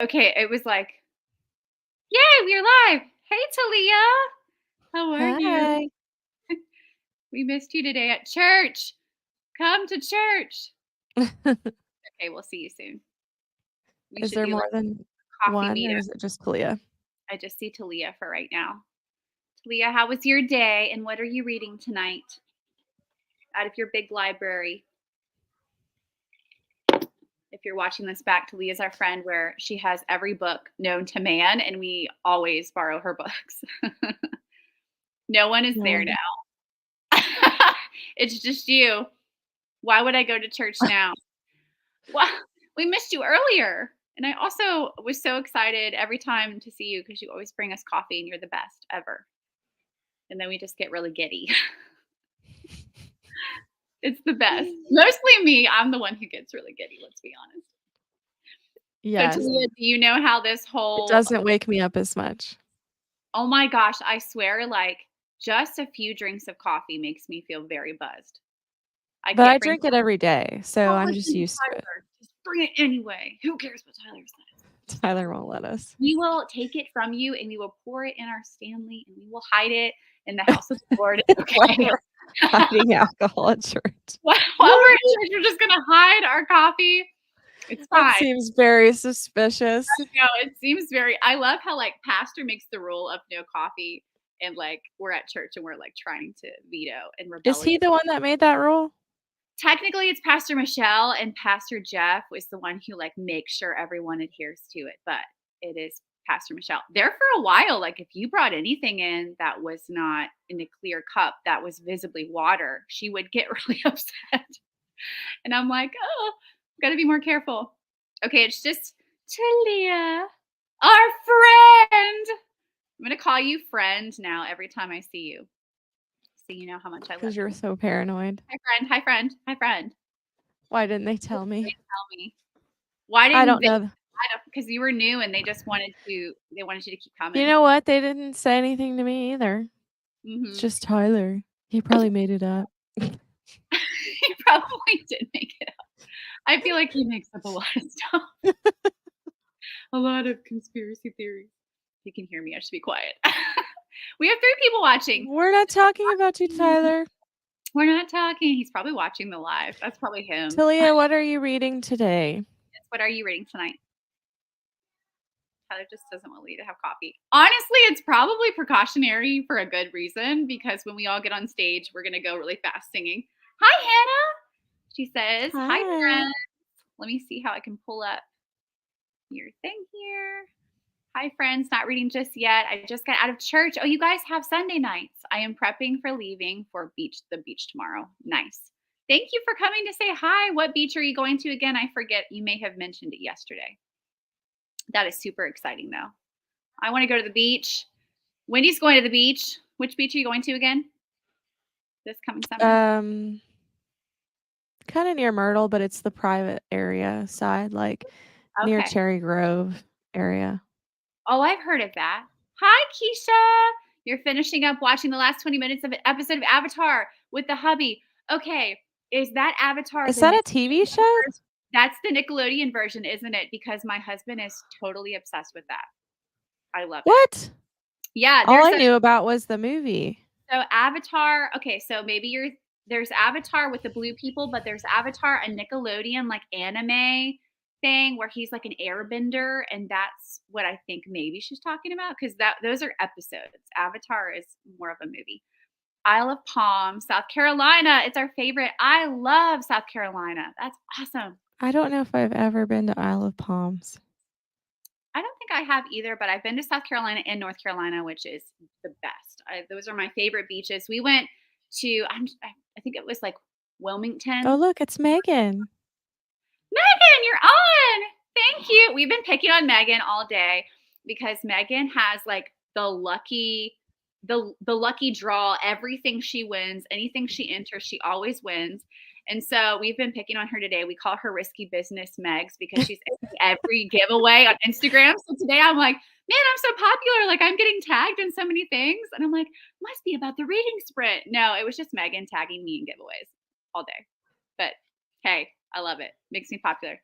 Okay, it was like, "Yay, we're live. Hey, Talia. How are you? Hi. We missed you today at church. Come to church." Okay, we'll see you soon. We Is should there do, more like, than coffee one or meetup. is it just Talia? I just see Talia for right now. Talia, how was your day, and what are you reading tonight out of your big library? If you're watching this back, Talia's our friend where she has every book known to man, and we always borrow her books. No one is there No. now. It's just you. Why would I go to church now? Well, we missed you earlier. And I also was so excited every time to see you because you always bring us coffee and you're the best ever. And then we just get really giddy. It's the best. Mostly me. I'm the one who gets really giddy, let's be honest. So, Yes. Talia, do you know how this It whole, doesn't wake me up as much. oh my gosh, I swear, like just a few drinks of coffee makes me feel very buzzed. I But I can't bring, drink it every day, so oh, I'm just listen to used to it. Tyler. Just bring it anyway. Who cares what Tyler says? It's fine. Tyler won't let us. We will take it from you and we will pour it in our Stanley and we will hide it in the house of the Lord. It's Why okay. we're hiding alcohol at church. While we're at church, we're just gonna hide our coffee. It's That fine. seems very suspicious. No, it seems very, I love how like pastor makes the rule of no coffee and like we're at church and we're like trying to veto and Is he rebellious. the one that made that rule? Technically it's Pastor Michelle and Pastor Jeff was the one who like makes sure everyone adheres to it, but it is Pastor Michelle. There for a while, like if you brought anything in that was not in a clear cup that was visibly water, she would get really upset. And I'm like, oh, gotta be more careful. Okay, it's just Talia, our friend. I'm gonna call you friend now every time I see you. So you know how much I love Because you're you. so paranoid. Hi friend, hi friend, hi friend. Why didn't they tell me? Tell me. Why I didn't don't they? know. I don't, because you were new and they just wanted to. They wanted you to keep You coming. know what? They didn't say anything to me either. It's Hmm. just Tyler. He probably made it up. He probably did make it up. I feel like he makes up a lot of stuff, a lot of conspiracy theories. He can hear me. I should be quiet. We have 3 people watching. We're not talking about you, Tyler. We're not talking. He's probably watching the live. That's probably him. Talia, what are you reading today? What are you reading tonight? Tyler just doesn't want Lee to have coffee. Honestly, it's probably precautionary for a good reason because when we all get on stage, we're going to go really fast singing. Hi, Hannah. She says, hi, Hi. friends. Let me see how I can pull up your thing here. Hi, friends. Not reading just yet. I just got out of church. Oh, you guys have Sunday nights. I am prepping for leaving for the beach tomorrow. Nice. Thank you for coming to say hi. What beach are you going to again? I forget. You may have mentioned it yesterday. That is super exciting, though. I want to go to the beach. Wendy's going to the beach. Which beach are you going to again? This coming summer? Kind of near Myrtle, but it's the private area side, like near Okay. Cherry Grove area. Oh, I've heard of that. Hi, Keisha. You're finishing up watching the last 20 minutes of an episode of Avatar with the hubby. Okay. Is that Avatar? Is that a TV show? That's the Nickelodeon version, isn't it? Because my husband is totally obsessed with that. I love it. What? Yeah. All I knew about was the movie. So Avatar, okay, so maybe there's Avatar with the blue people, but there's Avatar, a Nickelodeon like anime thing where he's like an airbender, and that's what I think maybe she's talking about because those are episodes. Avatar is more of a movie. Isle of Palm, South Carolina. It's our favorite. I love South Carolina. That's awesome. I don't know if I've ever been to Isle of Palms. I don't think I have either, but I've been to South Carolina and North Carolina, which is the best. Those are my favorite beaches. We went to, I think it was like Wilmington. Oh, look, it's Megan. Megan, you're on. Thank you. We've been picking on Megan all day because Megan has like the lucky draw. Everything she wins, anything she enters, she always wins. And so we've been picking on her today. We call her Risky Business Megs because she's in every giveaway on Instagram. So today I'm like, man, I'm so popular. Like I'm getting tagged in so many things. And I'm like, must be about the reading sprint. No, it was just Megan tagging me in giveaways all day. But hey, I love it. Makes me popular.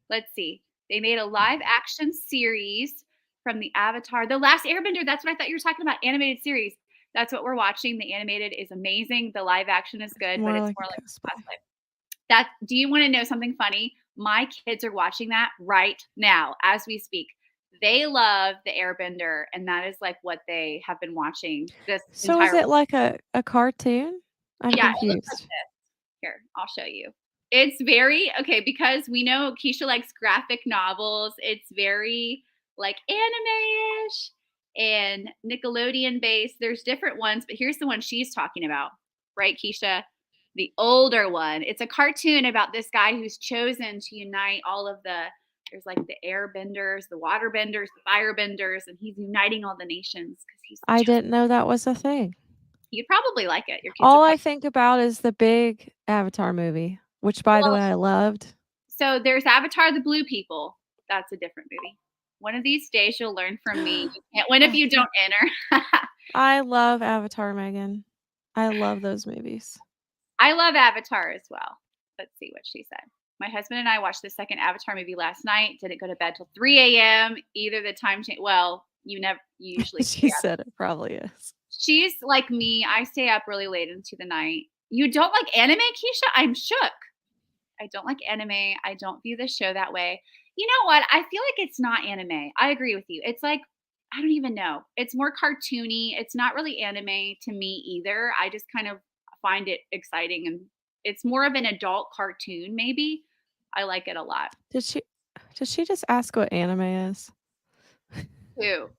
Let's see. They made a live action series from the Avatar, The Last Airbender. That's what I thought you were talking about. Animated series. That's what we're watching. The animated is amazing. The live action is good, but More it's like more a like cosplay. cosplay. That do you want to know something funny? My kids are watching that right now as we speak. They love the Airbender, and that is like what they have been watching this So is entire it like a cartoon? I'm yeah, it looks like confused. this. Here, I'll show you. It's very okay because we know Keisha likes graphic novels. It's very like anime-ish and Nickelodeon based. There's different ones, but here's the one she's talking about, right, Keisha? The older one. It's a cartoon about this guy who's chosen to unite all of there's like the airbenders, the waterbenders, the firebenders, and he's uniting all the nations because he's the I chosen. didn't know that was a thing. You'd probably like it. Your kids would All I probably think about is the big Avatar movie, which, by the well, way, I loved. so there's Avatar: The Blue People. That's a different movie. One of these days you'll learn from me. You can't win if Oh, you don't enter. I love Avatar, Megan. I love those movies. I love Avatar as well. Let's see what she said. My husband and I watched the second Avatar movie last night. Didn't go to bed till 3 a.m. Either the time change. Well, you usually stay She up. said it probably is. She's like me. I stay up really late into the night. You don't like anime, Keisha? I'm shook. I don't like anime. I don't view the show that way. You know what? I feel like it's not anime. I agree with you. It's like, I don't even know. It's more cartoony. It's not really anime to me either. I just kind of find it exciting and it's more of an adult cartoon, maybe. I like it a lot Did she just ask what anime is? too.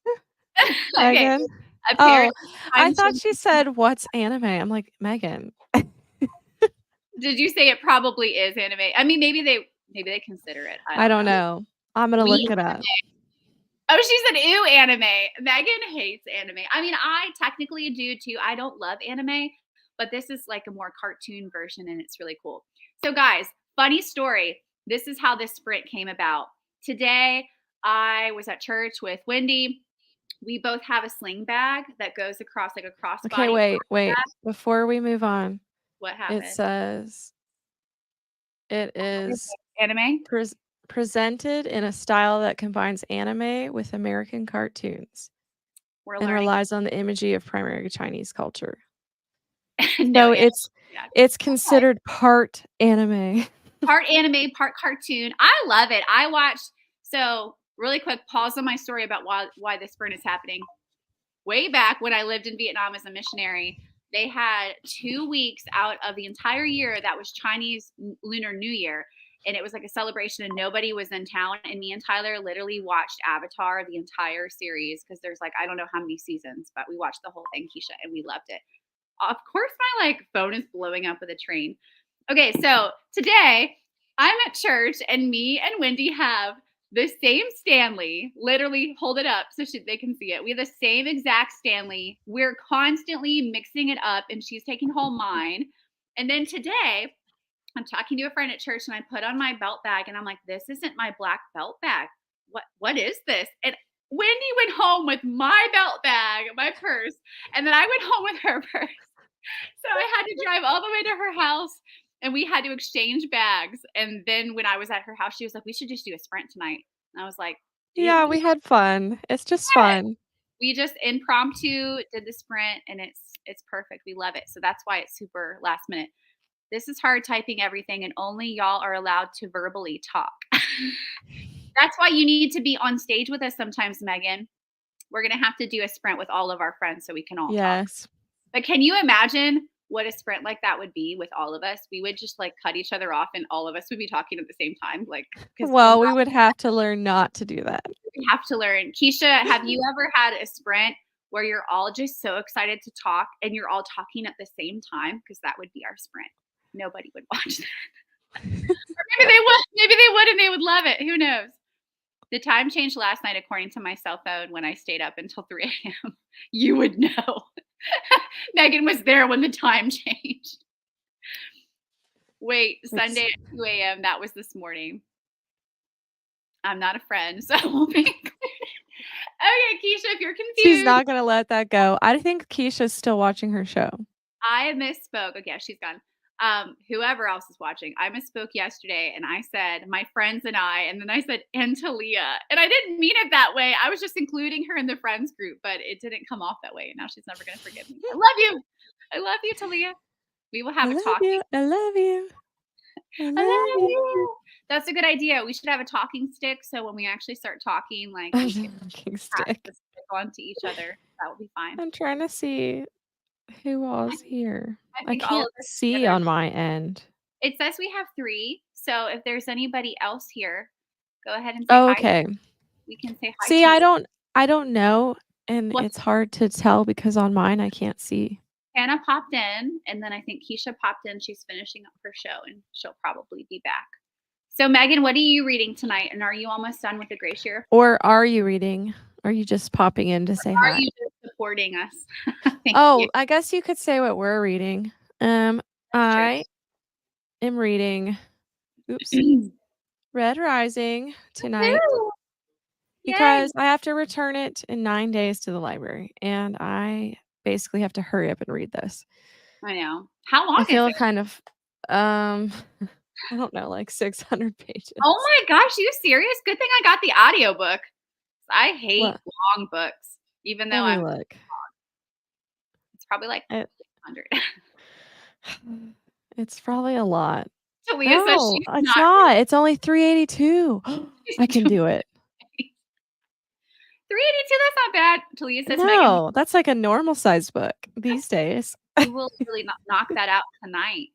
Okay. Megan? Oh, Apparently, I thought she said, "What's anime?" I'm like, "Megan." did you say it probably is anime? I mean, maybe they consider it. I I don't don't know. know. I'm gonna look We it up. Oh, she said, ew, anime. Megan hates anime. I mean, I technically do too. I don't love anime, but this is like a more cartoon version and it's really cool. So, guys, funny story. This is how this sprint came about. Today, I was at church with Wendy. We both have a sling bag that goes across like a Okay, crossbody. wait. Before we move on, What it happened? says it is Anime? presented in a style that combines anime with American cartoons We're and learning. relies on the imagery of primary Chinese culture. No, So anime. Yeah. it's considered part anime. Part anime, part cartoon. I love it. I watched. So really quick, pause on my story about why this burn is happening. Way back when I lived in Vietnam as a missionary, they had 2 weeks out of the entire year that was Chinese Lunar New Year. And it was like a celebration, and nobody was in town. And me and Tyler literally watched Avatar, the entire series, because there's like, I don't know how many seasons, but we watched the whole thing, Keisha, and we loved it. Of course, my like phone is blowing up with a train. Okay, so today I'm at church and me and Wendy have the same Stanley. Literally, hold it up so they can see it. We have the same exact Stanley. We're constantly mixing it up, and she's taking home mine. And then today, I'm talking to a friend at church, and I put on my belt bag, and I'm like, "This isn't my black belt bag. What is this?" And Wendy went home with my belt bag, my purse, and then I went home with her purse. So I had to drive all the way to her house and we had to exchange bags. And then when I was at her house, she was like, "We should just do a sprint tonight." And I was like, Yeah, "Dude, we had fun. It's just fun. we just impromptu did the sprint and it's perfect. We love it." So that's why it's super last minute. This is hard typing everything and only y'all are allowed to verbally talk. That's why you need to be on stage with us sometimes, Megan. We're going to have to do a sprint with all of our friends so we can all talk. Yes. But can you imagine what a sprint like that would be with all of us? We would just like cut each other off and all of us would be talking at the same time. Like, because Well, we would have to learn not to do that. we have to learn. Keisha, have you ever had a sprint where you're all just so excited to talk and you're all talking at the same time? Because that would be our sprint. Nobody would watch that. Or maybe they would. Maybe they would and they would love it. Who knows? The time changed last night according to my cell phone when I stayed up until 3 a.m. You would know. Megan was there when the time changed. Wait, Sunday at 2 a.m. That was this morning. I'm not a friend, so we'll be okay, Keisha, if you're confused. She's not gonna let that go. I think Keisha's still watching her show. I misspoke. Okay, she's gone. Whoever else is watching, I misspoke yesterday and I said my friends and I, and then I said and Talia, and I didn't mean it that way. I was just including her in the friends group, but it didn't come off that way. And now she's never going to forgive me. I love you, Talia. We will I have a love talking. you. I love you. I I love love you. you. That's a good idea. We should have a talking stick so when we actually start talking, like we can Talking pass stick. the stick on to each other. That would be fine. I'm trying to see who all's here. I I think all can't of us see together. on my end. It says we have 3. So if there's anybody else here, go ahead and say Oh, hi. okay. We can say hi See, to I you. don't know, and Well, it's hard to tell because on mine I can't see. Hannah popped in, and then I think Keisha popped in. She's finishing up her show, and she'll probably be back. So, Megan, what are you reading tonight? And are you almost done with the Grace Year? Or are you reading? Are you just popping in to say Are hi? you just supporting us? Thank Oh, you. I guess you could say what we're reading. That's I am reading Red Rising tonight Woo! Yay! because I have to return it in 9 days to the library, and I basically have to hurry up and read this. I know. How long I is feel it? kind of, I don't know, like 600 pages. Oh my gosh, you serious? Good thing I got the audiobook. I hate What? long books, even though Let me look. it's probably like I 100. It's probably a lot. Talia says No, she's it's not not. It's only 382. she's I can do it. 382, that's not bad. Talia says, Megan, No, that's like a normal sized book these days. you will really knock that out tonight.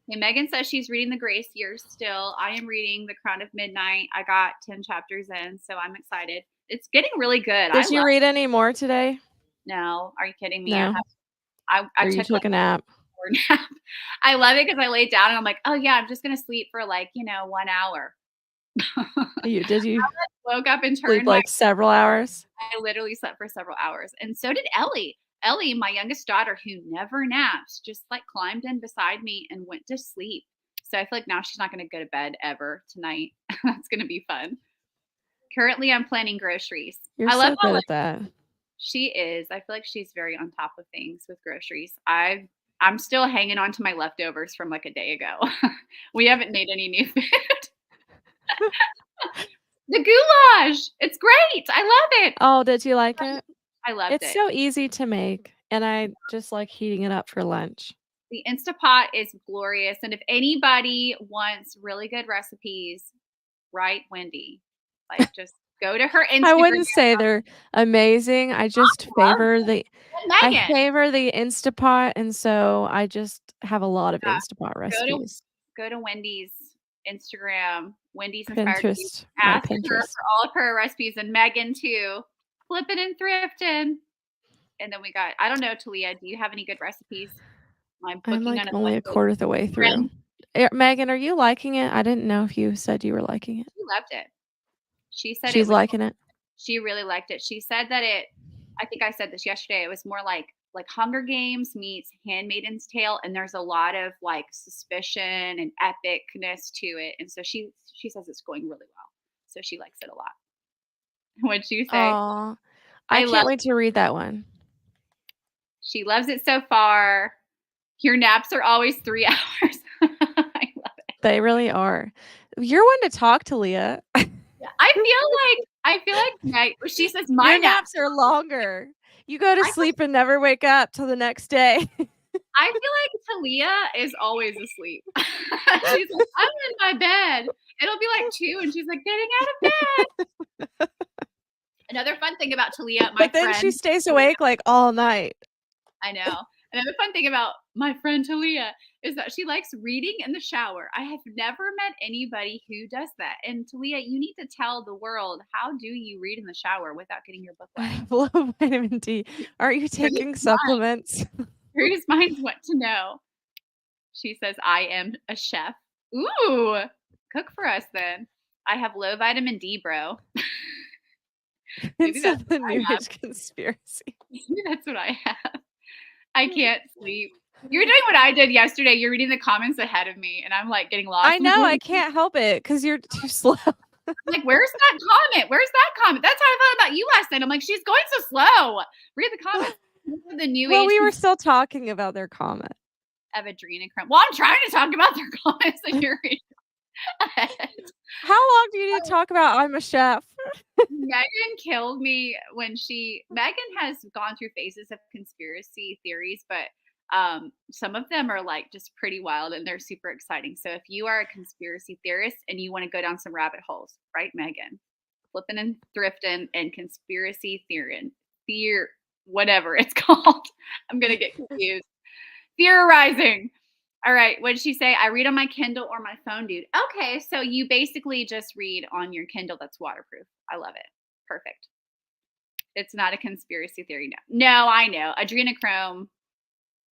Okay, Megan says she's reading the Grace Years still. I am reading The Crown of Midnight. I got 10 chapters in, so I'm excited. It's getting really good. Did you read any more today? No, are you kidding me? No. I Or you took took a nap? nap. I love it because I laid down and I'm like, oh yeah, I'm just gonna sleep for 1 hour. Did you Woke up and sleep turned like several hours? I literally slept for several hours, and so did Ellie. Ellie, my youngest daughter, who never naps, just climbed in beside me and went to sleep. So I feel like now she's not going to go to bed ever tonight. That's going to be fun. Currently, I'm planning groceries. You're I love so good at that. she is. I feel like she's very on top of things with groceries. I'm still hanging on to my leftovers from a day ago. We haven't made any new food. The goulash, it's great. I love it. Oh, did you like it? I loved it. It's so easy to make, and I just like heating it up for lunch. The Instapot is glorious, and if anybody wants really good recipes, write Wendy. Just go to her Instagram. I wouldn't say they're amazing. I just favor the Instapot, and so I just have a lot of Instapot recipes. Go to Wendy's Instagram, Wendy's Pinterest, ask Pinterest. her for all of her recipes, and Megan too. Flipping and thrifting. And then we got, I don't know, Talia, do you have any good recipes? I'm only a quarter of the way through. Megan, are you liking it? I didn't know if you said you were liking it. She loved it. She said she's liking it. She really liked it. She said that I think I said this yesterday, it was more like Hunger Games meets Handmaid's Tale, and there's a lot of suspicion and epicness to it. And so she says it's going really well. So she likes it a lot. What'd you say? I can't wait to read that one. She loves it so far. Your naps are always 3 hours. I love it. They really are. You're one to talk to Leah. I feel like she says my naps are longer. You go to sleep and never wake up till the next day. I feel like Talia is always asleep. She's like, I'm in my bed. It'll be 2 and she's getting out of bed. Another fun thing about Talia, but then she stays awake all night. I know. Another fun thing about my friend Talia is that she likes reading in the shower. I have never met anybody who does that. And Talia, you need to tell the world, how do you read in the shower without getting your book wet? Low vitamin D. Are you taking supplements? Curious minds want to know. She says, I am a chef. Ooh, cook for us then. I have low vitamin D, bro. Maybe that's the New Age conspiracy. Maybe that's what I have. I can't sleep. You're doing what I did yesterday. You're reading the comments ahead of me, and I'm getting lost. I know. I can't help it because you're too slow. I'm where's that comment? Where's that comment? That's how I thought about you last night. I'm she's going so slow. Read the comments. The New Age. Well, we were still talking about their comment. of adrenochrome. Well, I'm trying to talk about their comments and you're reading ahead. How long do you need to talk about I'm a chef? Megan killed me when Megan has gone through phases of conspiracy theories, but some of them are like just pretty wild and they're super exciting. So if you are a conspiracy theorist and you want to go down some rabbit holes, right, Megan? Flipping and thrifting and conspiracy whatever it's called. I'm gonna get confused. Theorizing. All right. What did she say? I read on my Kindle or my phone, dude. Okay. So you basically just read on your Kindle that's waterproof. I love it. Perfect. It's not a conspiracy theory. No, I know. Adrenochrome.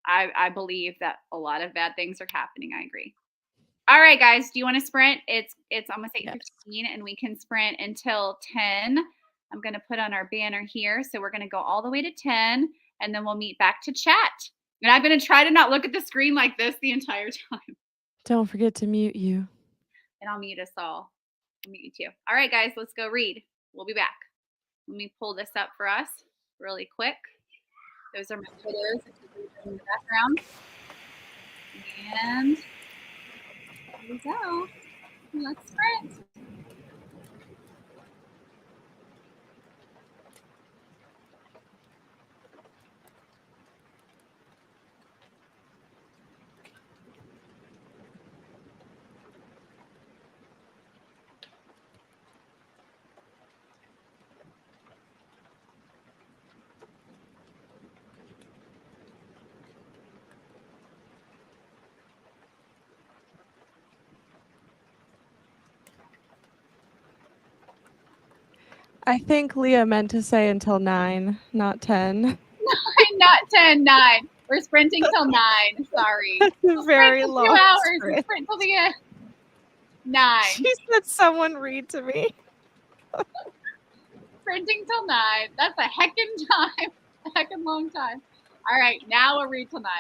I believe that a lot of bad things are happening. I agree. All right, guys. Do you want to sprint? It's almost 8:15 and we can sprint until 10. I'm gonna put on our banner here. So we're gonna go all the way to 10 and then we'll meet back to chat. And I'm going to try to not look at the screen like this the entire time. Don't forget to mute you. And I'll mute us all. I'll mute you too. All right, guys, let's go read. We'll be back. Let me pull this up for us really quick. Those are my kiddos in the background. And here we go. Let's sprint. I think Leah meant to say until 9, not 10. 9, not 10, 9. We're sprinting till 9. Sorry. We'll very long. 2 hours. We'll sprint till the end. 9. She said someone read to me. Sprinting till 9. That's a heckin' time. A heckin' long time. All right, now we'll read till 9.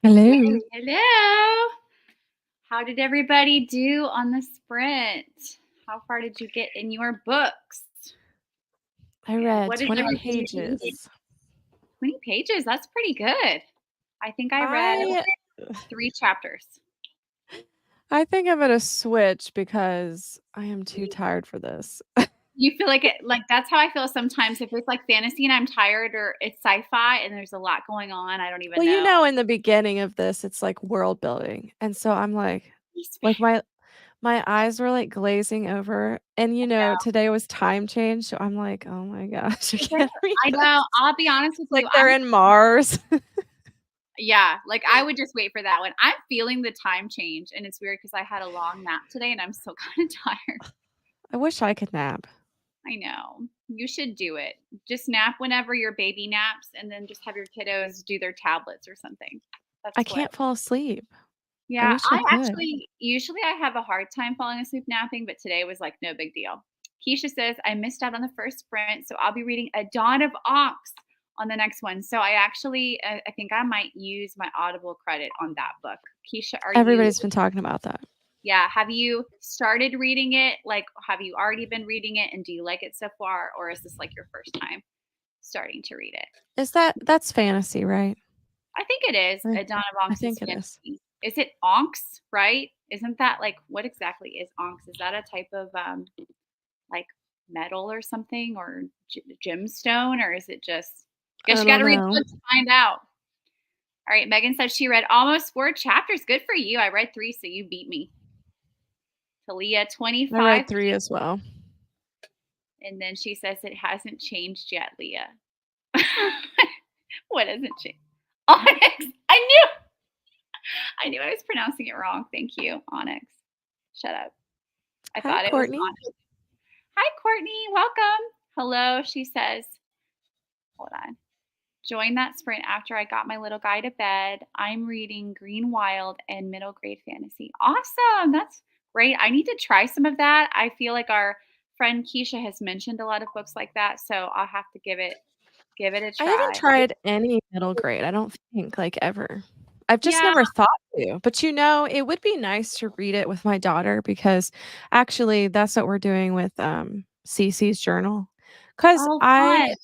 Hello. Hello. How did everybody do on the sprint? How far did you get in your books? I And read what did 20 you read? pages. 20 pages. That's pretty good. I think I read I 3 chapters. I think I'm gonna switch because I am too tired for this. You feel like it like that's how I feel sometimes if it's like fantasy and I'm tired or it's sci-fi and there's a lot going on, I don't even Well, you know. know, in the beginning of this, it's like world building, and so I'm like my eyes were like glazing over, and today was time change, so I'm like, "Oh my gosh, I can't read I this." know. I'll be honest with Like you. they're in Mars. Yeah, like I would just wait for that one. I'm feeling the time change and it's weird because I had a long nap today and I'm still kind of tired. I wish I could nap. I know. You should do it. Just nap whenever your baby naps and then just have your kiddos do their tablets or something. That's I what. can't fall asleep. I Yeah, wish I I could. actually usually I have a hard time falling asleep napping, but today was like no big deal. Keisha says I missed out on the first sprint, so I'll be reading A Dawn of Ox on the next one. So I actually I think I might use my Audible credit on that book. Keisha, are you Everybody's been talking about that. yeah, have you started reading it? Like have you already been reading it and do you like it so far or is this like your first time starting to read it? That's fantasy, right? I think it is. Right. A Dawn of I Onks is think it is. fantasy. Is it onks, right? Isn't that like what exactly is onks? Is that a type of like metal or something or gemstone or is it just guess I you got don't to read the know. book to find out. All right, Megan said she read almost 4 chapters. Good for you. I read 3 so you beat me. Talia I 25 read 3 as well. and then she says it hasn't changed yet, Leah. What hasn't changed? Onyx. I knew I was pronouncing it wrong. Thank you, Onyx. Shut up. I Hi, thought it was Courtney. Onyx. Hi, Courtney. Welcome. Hello, she says. Hold on. Join that sprint after I got my little guy to bed. I'm reading Green Wild and middle grade fantasy. Awesome. That's great. I need to try some of that. I feel like our friend Keisha has mentioned a lot of books like that, so I'll have to give it a I haven't try. tried any middle grade, I don't think, like, ever. I've just Yeah. never thought to, but, it would be nice to read it with my daughter because actually that's what we're doing with, Cece's journal. 'Cause Oh, I fun.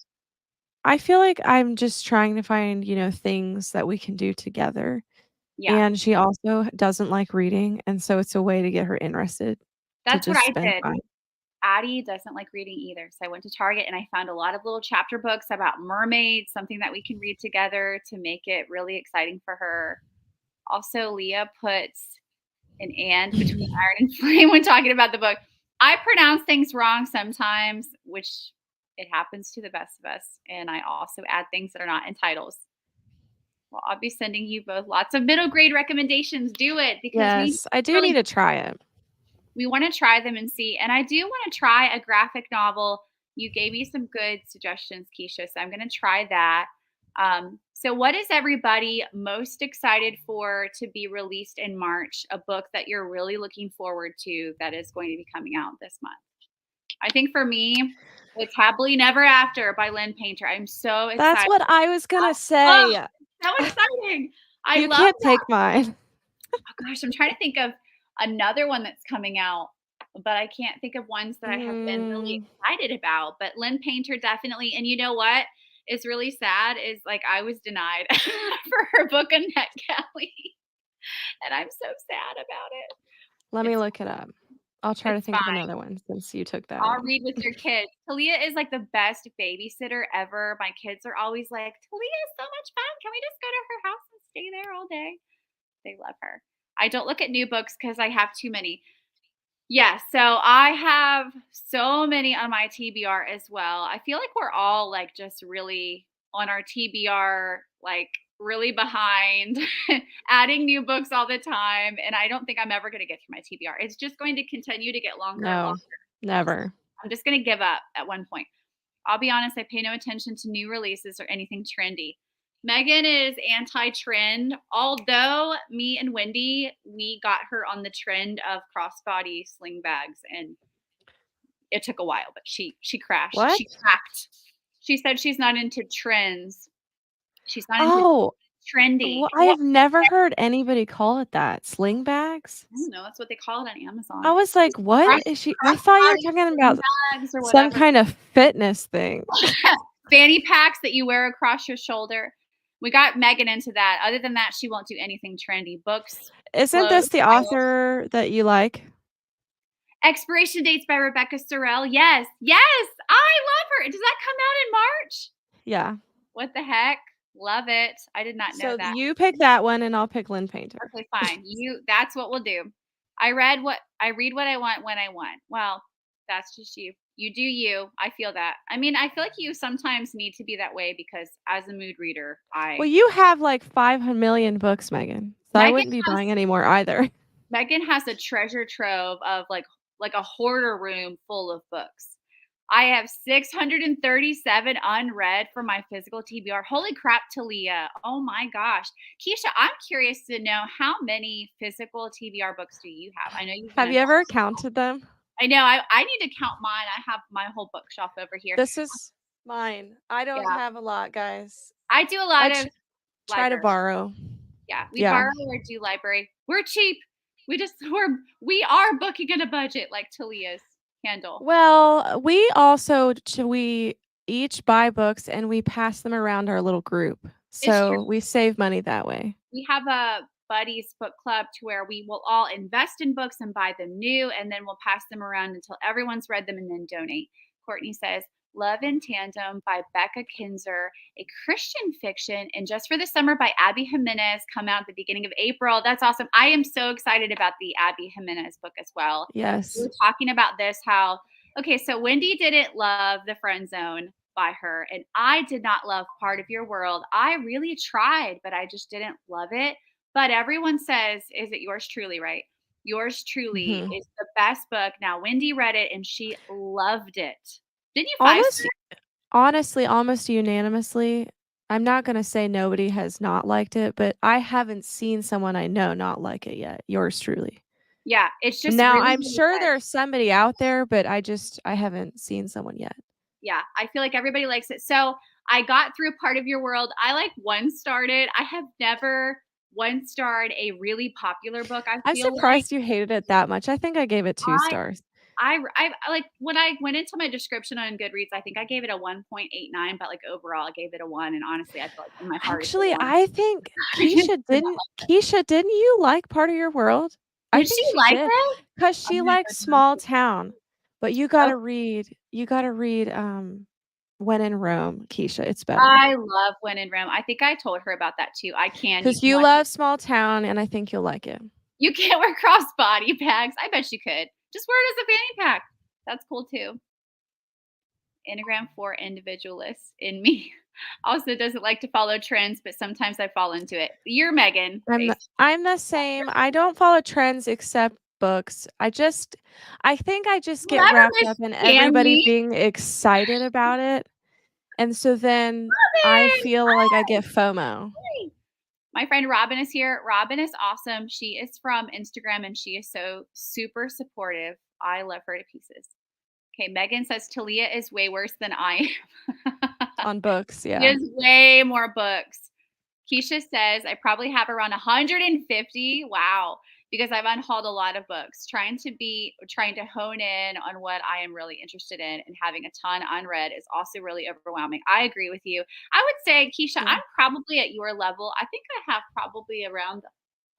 I feel like I'm just trying to find, things that we can do together, Yeah. and she also doesn't like reading, and so it's a way to get her interested to That's what just I spend did. time. Addie doesn't like reading either. So I went to Target and I found a lot of little chapter books about mermaids, something that we can read together to make it really exciting for her. Also, Leah puts an and between iron and flame when talking about the book. I pronounce things wrong sometimes, which it happens to the best of us. And I also add things that are not in titles. Well, I'll be sending you both lots of middle grade recommendations. Do it because Yes, I do really need to try it. we want to try them and see. And I do want to try a graphic novel. You gave me some good suggestions, Keisha. So I'm going to try that. So, what is everybody most excited for to be released in March? A book that you're really looking forward to that is going to be coming out this month? I think for me, it's Happily Never After by Lynn Painter. I'm so That's excited. what I was gonna Oh, say. so exciting. I You love can't take mine. oh gosh, I'm trying to think of another one that's coming out, but I can't think of ones that I have been really Mm, excited about. But Lynn Painter definitely, and you know what is really sad is like I was denied for her book on NetGalley, and I'm so sad about it. let me It's look it up. I'll try to it's think of fine. another one since you took that I'll one. read with your kids. Talia is like the best babysitter ever. My kids are always like, Talia is so much fun. Can we just go to her house and stay there all day? They love her. I don't look at new books because I have too many. Yes, so I have so many on my TBR as well. I feel like we're all like just really on our TBR, like really behind, adding new books all the time. And I don't think I'm ever going to get through my TBR. It's just going to continue to get longer and No, longer. never. I'm just going to give up at one point. I'll be honest, I pay no attention to new releases or anything trendy. Megan is anti-trend, although me and Wendy, we got her on the trend of crossbody sling bags and it took a while, but she crashed. What? She cracked. She said she's not into trends. She's not into Oh, trendy. I have never heard anybody call it that. Sling bags? I don't know, that's what they call it on I Amazon. was like, "What Cross is she?" I thought you were crossbody talking sling about bags or some whatever. kind of fitness thing. Fanny packs that you wear across your shoulder. We got Megan into that. Other than that, she won't do anything trendy. Books, Isn't clothes, this the titles. author that you like? Expiration Dates by Rebecca Sorrell. Yes, yes, I love her. Does that come out in March? Yeah. What the heck? Love it. I did not know So that. you pick that one and I'll pick Lynn Painter. Okay, fine. That's what we'll do. I read what I want when I want. Well, that's just you. You do you. I feel that. I mean, I feel like you sometimes need to be that way because as a mood reader, Well, you have like 5 million books, Megan. So I Megan wouldn't be has buying any more either. Megan has a treasure trove of like a hoarder room full of books. I have 637 unread for my physical TBR. Holy crap, Talia. Oh my gosh. Keisha, I'm curious to know how many physical TBR books do you have? I know you've been Have a you ever counted them? I know I need to count mine. I have my whole bookshelf over here. This is mine. I don't Yeah. have a lot, guys. I do a I lot tr of try to library. borrow. Yeah, we Yeah. borrow or do library. We're cheap. We are booking in a budget like Talia's handle. Well, we each buy books and we pass them around our little group. It's true. So we save money that way. We have a buddies book club to where we will all invest in books and buy them new, and then we'll pass them around until everyone's read them and then donate. Courtney says, Love in Tandem by Becca Kinzer, a Christian fiction, and Just for the Summer by Abby Jimenez come out at the beginning of April. That's awesome. I am so excited about the Abby Jimenez book as well. We Yes. were talking about this, okay, so Wendy didn't love The Friend Zone by her, and I did not love Part of Your World. I really tried, but I just didn't love it. But everyone says, is it yours truly, right? Yours truly Mhm. is the best book. Now, Wendy read it and she loved it. Didn't you 5 Almost honestly, almost unanimously, I'm not gonna say nobody has not liked it, but I haven't seen someone I know not like it yet. Yours truly. Yeah, it's just Now, really, I'm really sure good. there's somebody out there, but I haven't seen someone yet. Yeah, I feel like everybody likes it. So I got through Part of Your World. I like one starred. I have never one starred a really popular book. I I'm feel like surprised you hated it that much. I think I gave it 2 I stars. I like when I went into my description on Goodreads, I think I gave it a 1.89, but like overall I gave it a 1. And honestly, I feel like in my heart it's a Actually, 1. I think I just did not like it. Keisha, didn't you like Part of Your World? I Did she think she like did, it? 'cause I'm she gonna likes go down small to town, but you gotta read, When in Rome, Keisha, it's better. I love When in Rome. I think I told her about that too. You 'Cause can you watch it. love small town, and I think you'll like it. You can't wear crossbody bags. I bet you could. Just wear it as a fanny pack. That's cool too. Enneagram 4 individualist in me also doesn't like to follow trends, but sometimes I fall into it. You're Megan. I'm the same. I don't follow trends except books. I think I just get Whatever, wrapped Miss up in everybody Candy. being excited about it, and so then I Robin! feel like I get FOMO. Hi! My friend Robin is here. Robin is awesome. She is from Instagram and she is so super supportive. I love her to pieces. Okay, Megan says Talia is way worse than I am. On books, She yeah. has way more books. Keisha says I probably have around 150. Wow. Because I've unhauled a lot of books, trying to hone in on what I am really interested in, and having a ton unread is also really overwhelming. I agree with you. I would say, Keisha, Yeah. I'm probably at your level. I think I have probably around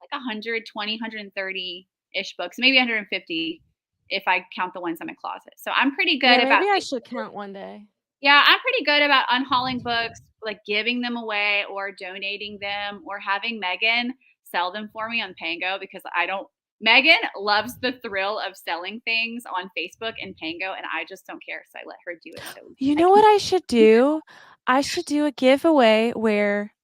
like 120, 130-ish books, maybe 150 if I count the ones in my closet. So I'm pretty good Yeah, about maybe I should count one day. yeah, I'm pretty good about unhauling books, like giving them away or donating them or having Megan sell them for me on Pango because I don't Megan loves the thrill of selling things on Facebook and Pango, and I just don't care, so I let her do it so You I know can what I should do? I should do a giveaway where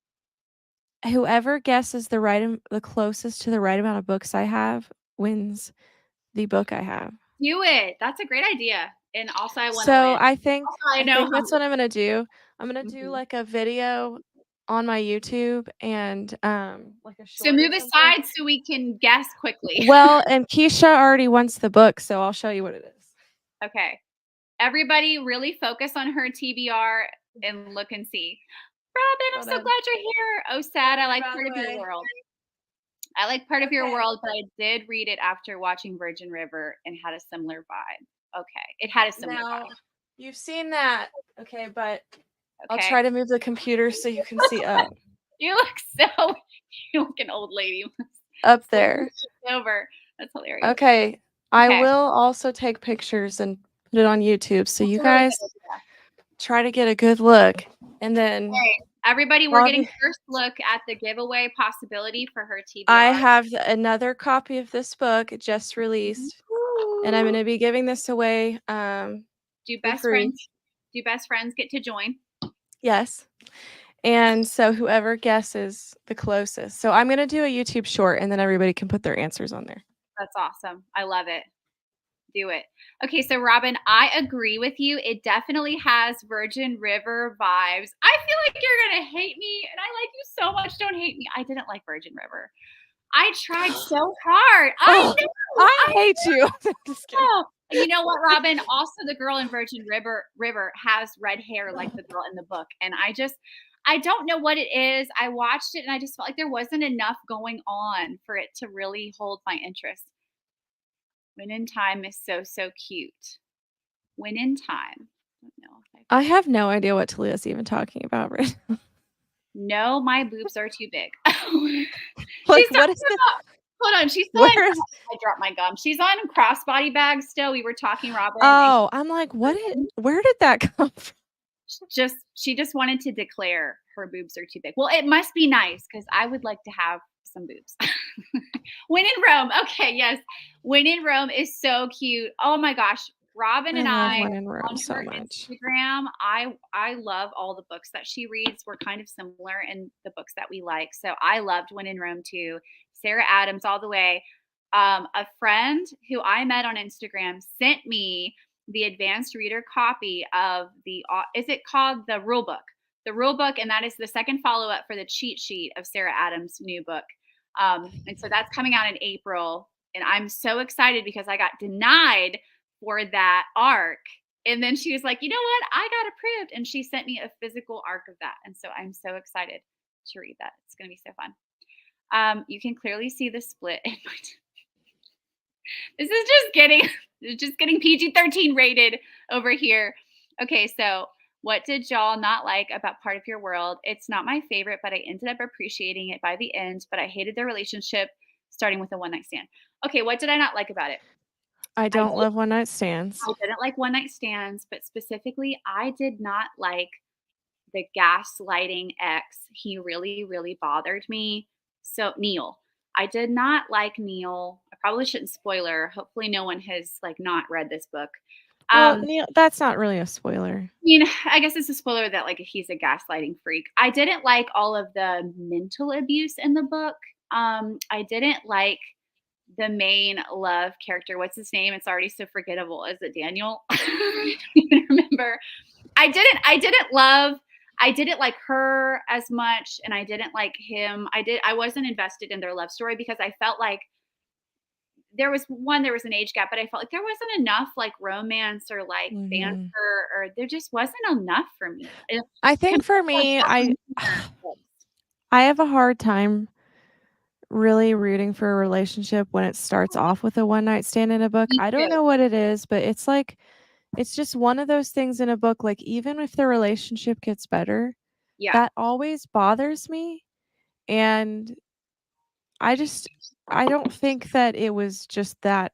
whoever guesses the closest to the right amount of books I have wins the book I have. do it. That's a great idea. And also I wanna So win. Also, I I know think how that's what I'm gonna do. I'm gonna do, Mhm. like, a video on my YouTube and, like, a So short or move something. aside so we can guess quickly. Well, and Keisha already wants the book, so I'll show you what it is. Okay. Everybody really focus on her TBR and look and see. Robin, I'm Hold so on. glad you're here. Oh, sad. I like By Part the of Your way. World. I like Part of Your Okay. World, but I did read it after watching Virgin River and had a similar vibe. Okay. It had a similar Now, vibe. you've seen that. Okay, but I'll Okay. try to move the computer so you can see You look so you look an old lady. up Sleeping there. over. That's hilarious. Okay. I Okay. will also take pictures and put it on YouTube so That's you a really guys good idea. try to get a good look. And then Hey, everybody, we're getting Bobby, first look at the giveaway possibility for her I TBR. have another copy of this book just released, and I'm Ooh. gonna be giving this away Do for best free. friends do best friends get to join? Yes. And so whoever guesses the closest. So I'm gonna do a YouTube short and then everybody can put their answers on there. That's awesome. I love it. Do it. Okay, so Robin, I agree with you. It definitely has Virgin River vibes. I feel like you're gonna hate me, and I like you so much. Don't hate me. I didn't like Virgin River. I tried so hard. I Oh, know. I I hate you. Just kidding. know. And you know what, Robin? Also, the girl in Virgin River has red hair like the girl in the book, and I don't know what it is. I watched it, and I just felt like there wasn't enough going on for it to really hold my interest. When in Time is so, so cute. When in Time. I don't know if I have no idea what Talia's even talking about right now. No, my boobs are too big. Like, She's what is talking the about hold on, she's still where on is I dropped my gum. She's on crossbody bags still. We were talking, Robin, and Oh, I'm like, where did that come from? she just wanted to declare her boobs are too big. Well, it must be nice because I would like to have some boobs. When in Rome. Okay, yes. When in Rome is so cute. Oh my gosh. Robin I and love I When in Rome on so her much. Instagram, I love all the books that she reads. We're kind of similar in the books that we like. So I loved When in Rome too. Sarah Adams all the way. A friend who I met on Instagram sent me the advanced reader copy of is it called the rule book? The rule book, and that is the second follow up for the cheat sheet of Sarah Adams' new book. And so that's coming out in April. And I'm so excited because I got denied for that arc. And then she was like, you know what? I got approved. And she sent me a physical arc of that. And so I'm so excited to read that. It's going to be so fun. You can clearly see the split in my. This is just getting PG-13 rated over here. Okay, so what did y'all not like about Part of Your World? It's not my favorite, but I ended up appreciating it by the end, but I hated their relationship starting with a one night stand. Okay, what did I not like about it? I I don't did love one night stands. I didn't like one night stands, but specifically I did not like the gaslighting ex. He really, really bothered me. So Neil. I did not like Neil. I probably shouldn't spoiler. Hopefully no one has like not read this book. Well, Um, Neil, that's not really a spoiler. I mean, I guess it's a spoiler that like he's a gaslighting freak. I didn't like all of the mental abuse in the book. I didn't like the main love character. What's his name? It's already so forgettable. Is it Daniel? I don't even remember. I didn't like her as much, and I didn't like him. I wasn't invested in their love story because I felt like there was an age gap, but I felt like there wasn't enough like romance or like banter, Mhm. or there just wasn't enough for me. I think for me, I have a hard time really rooting for a relationship when it starts off with a one night stand in a book. Me I don't too. know what it is, but it's like it's just one of those things in a book, like, even if the relationship gets better, Yeah. that always bothers me, and I just I don't think that it was just that,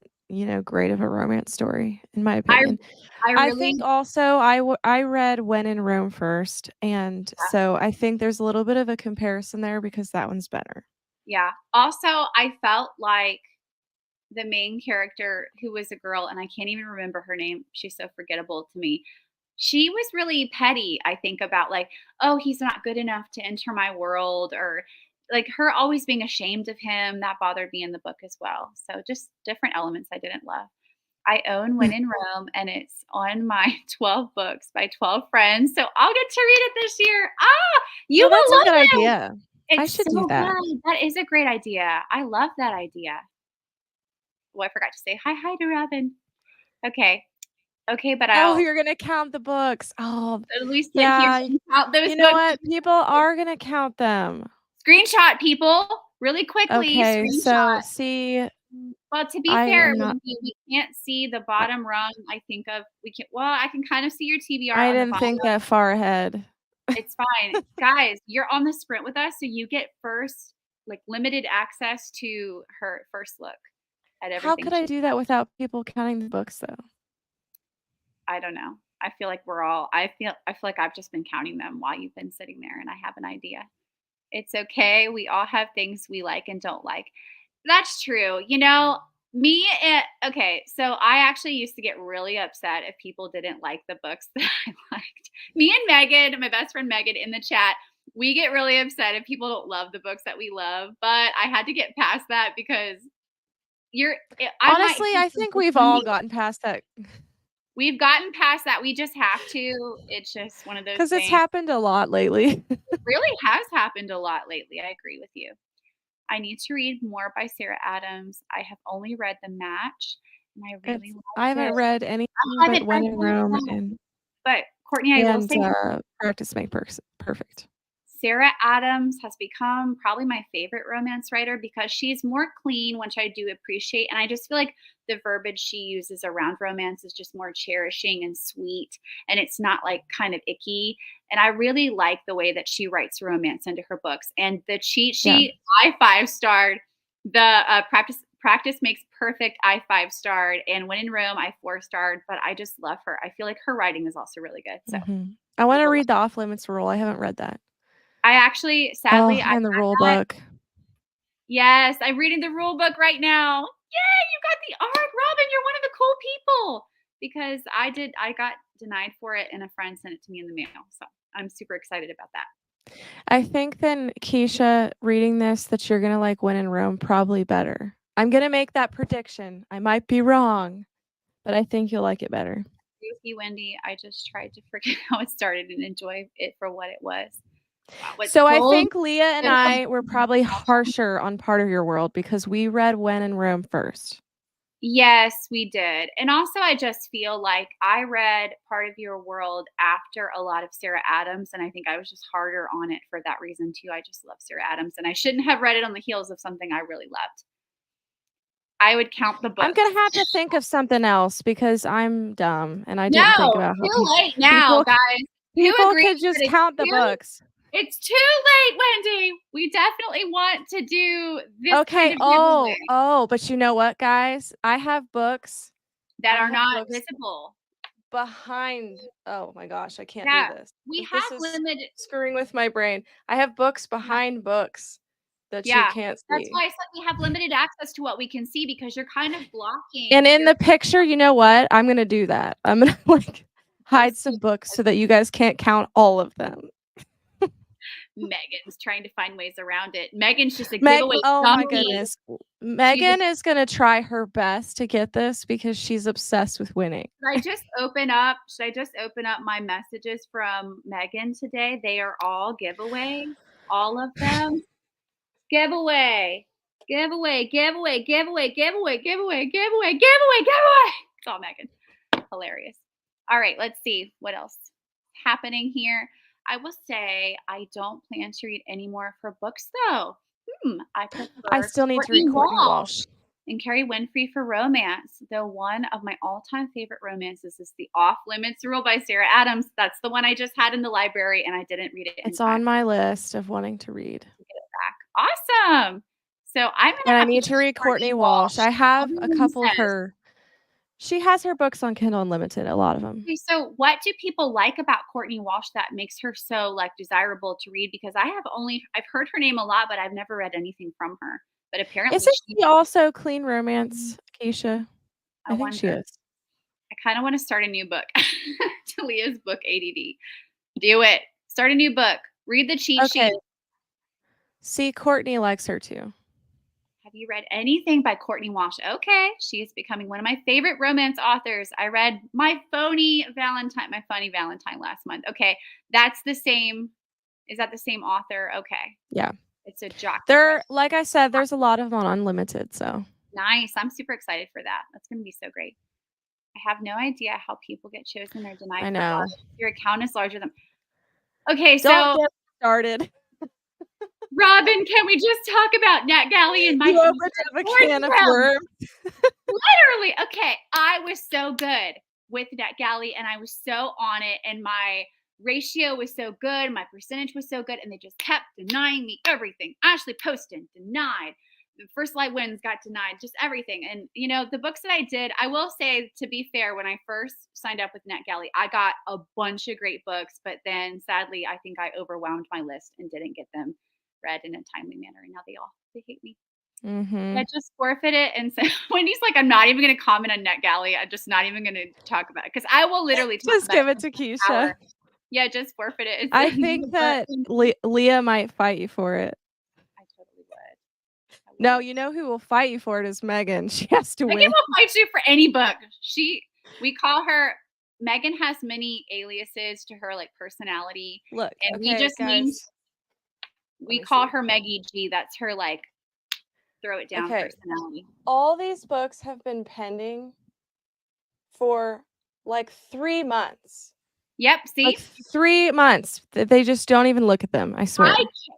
great of a romance story, in my I opinion. I I really think also I read When in Rome first, and so I think there's a little bit of a comparison there because that one's better. yeah. Also, I felt like the main character who was a girl, and I can't even remember her name. She's so forgettable to me. She was really petty, I think, about like, oh, he's not good enough to enter my world, or like her always being ashamed of him. That bothered me in the book as well. So just different elements I didn't love. I own When in Rome, and it's on my 12 books by 12 friends. So I'll get to read it this year. Ah, you Well, that's will a love good it. idea. I It's should do so that. good. That is a great idea. I love that idea. Oh, I forgot to say hi to Robin. Okay. Okay, but Oh, I'll you're gonna count the books. Oh, at least sit here yeah. and count those You know books. what? People are gonna count them. Screenshot people really quickly, Okay, so screenshot. see, Well, to be I fair, am not we can't see the I bottom rung, I think of we can well, I can kind of see your TBR I on the didn't bottom. think that far ahead. It's fine. Guys, you're on the sprint with us, so you get first, like, limited access to her first look at How everything could I she's do that without people counting the books, though? I don't know. I feel like I feel like I've just been counting them while you've been sitting there and I have an idea. It's okay. We all have things we like and don't like. That's true. Okay, so I actually used to get really upset if people didn't like the books that I liked. Me and Megan, my best friend Megan in the chat, we get really upset if people don't love the books that we love, but I had to get past that because I might Honestly, think I you're think just we've all funny. gotten past that We've gotten past that. We just have to. It's just one of those 'cause it's things. happened a lot lately. It really has happened a lot lately. I agree with you. I need to read more by Sarah Adams. I have only read The Match, and I really I liked haven't it. read I anything but haven't read When in any of Rome that. But Courtney, I will and say Practice Make Perfect. Sarah Adams has become probably my favorite romance writer because she's more clean, which I do appreciate. And I just feel like the verbiage she uses around romance is just more cherishing and sweet. And it's not like kind of icky. And I really like the way that she writes romance into her books. And the cheat Yeah. sheet, I five starred. The practice makes perfect. I five starred. And When in Rome, I four starred. But I just love her. I feel like her writing is also really good. So Mhm. I wanna read the Off Limits Rule, I haven't read that. I actually, Oh, sadly, I and the had rule that. book. Yes, I'm reading the rule book right now. Yay, you got the art, Robin, you're one of the cool people. Because I got denied for it and a friend sent it to me in the mail. So I'm super excited about that. I think then, Keisha, reading this, that you're gonna like When in Rome probably better. I'm gonna make that prediction. I might be wrong, but I think you'll like it better. Thank you, Wendy. I just tried to forget how it started and enjoy it for what it was. Wow, what's So I cold? think Leah and I were probably harsher on Part of Your World because we read When in Rome first. Yes, we did. And also, I just feel like I read Part of Your World after a lot of Sarah Adams, and I think I was just harder on it for that reason too. I just love Sarah Adams, and I shouldn't have read it on the heels of something I really loved. I would count the I'm books. gonna have to think of something else because I'm dumb and I didn't think No, about how too late now, people guys. Who people agrees could that just count the too books. it's too late, Wendy. We definitely want to do this kind Okay, of giveaway but you know what, guys? I have books that I are have not books visible. behind oh my gosh, I can't do Yeah, this. we This have is limited screwing with my brain. I have books yeah. behind books that you Yeah, can't that's see. why I said we have limited access to what we can see because you're kind of And blocking in your the picture, you know what? I'm gonna do that. I'm gonna, like, hide post some books so that you guys can't count all of them. Megan's trying to find ways around it. Megan's just a Meg giveaway oh my dummy. goodness. She's a Megan is gonna try her best to get this because she's obsessed with winning. should I just open up my messages from Megan today? They are all giveaways, all of them. Giveaway, giveaway, giveaway, giveaway, giveaway, giveaway, giveaway, giveaway, giveaway. It's all Megan. Hilarious. All right, let's see what else happening here. I will say I don't plan to read any more of her books though. I I prefer still need to Courtney read Courtney Walsh Walsh. and Carrie Winfrey for romance. Though one of my all-time favorite romances is The Off Limits Rule by Sarah Adams. That's the one I just had in the library and I didn't read it in It's time on my list of wanting to read. to get it back. Awesome. So I'm And gonna I have to need go to read Courtney Courtney Walsh. Walsh. I have a Everyone couple of says. her she has her books on Kindle Unlimited, a lot of them. Okay, so what do people like about Courtney Walsh that makes her so like desirable to read? Because I've heard her name a lot, but I've never read anything from her. But apparently Isn't she she also clean romance, Keisha? I I think she wonder. is. I kind of want to start a new book. Talia's book ADD. Do it. Start a new book. Read the cheat Okay. sheet. See, Courtney likes her too. Have you read anything by Courtney Walsh? Okay, she is becoming one of my favorite romance authors. I read My Phony Valentine last month. Okay, that's the same. Is that the same author? Okay, Yeah. it's a jockey There quest. like I said, there's a lot of them on Unlimited, so Nice. I'm super excited for that. That's going to be so great. I have no idea how people get chosen or denied I for know. art. Your account is larger than Okay, Don't so get started. Robin, can we just talk about NetGalley and my You opened hatred up a towards can of them? worms. Literally, okay, I was so good with NetGalley and I was so on it and my ratio was so good, my percentage was so good, and they just kept denying me everything. Ashley Poston denied. The First Light Winds got denied, just everything. And you know, the books that I did, I will say to be fair, when I first signed up with NetGalley, I got a bunch of great books, but then sadly, I think I overwhelmed my list and didn't get them read in a timely manner. And now they hate me. I Mhm. just forfeit it and so Wendy's like, "I'm not even gonna comment on NetGalley. I'm just not even gonna talk about it because I will literally talk Just about it give it for to an hour. Keisha. Yeah, just forfeit it. I It's think that but Leah might fight you for it. I totally would. I No, would. you know who will fight you for it is Megan. She has to Megan win. will fight you for any book. We call her Megan has many aliases to her, like, personality, Look, and we okay, just named guys. Let we me call see. her Meggie G. That's her, like, throw it down Okay. personality. All these books have been pending for like 3 months. Yep, Like see? 3 months. They just don't even look at them, I swear.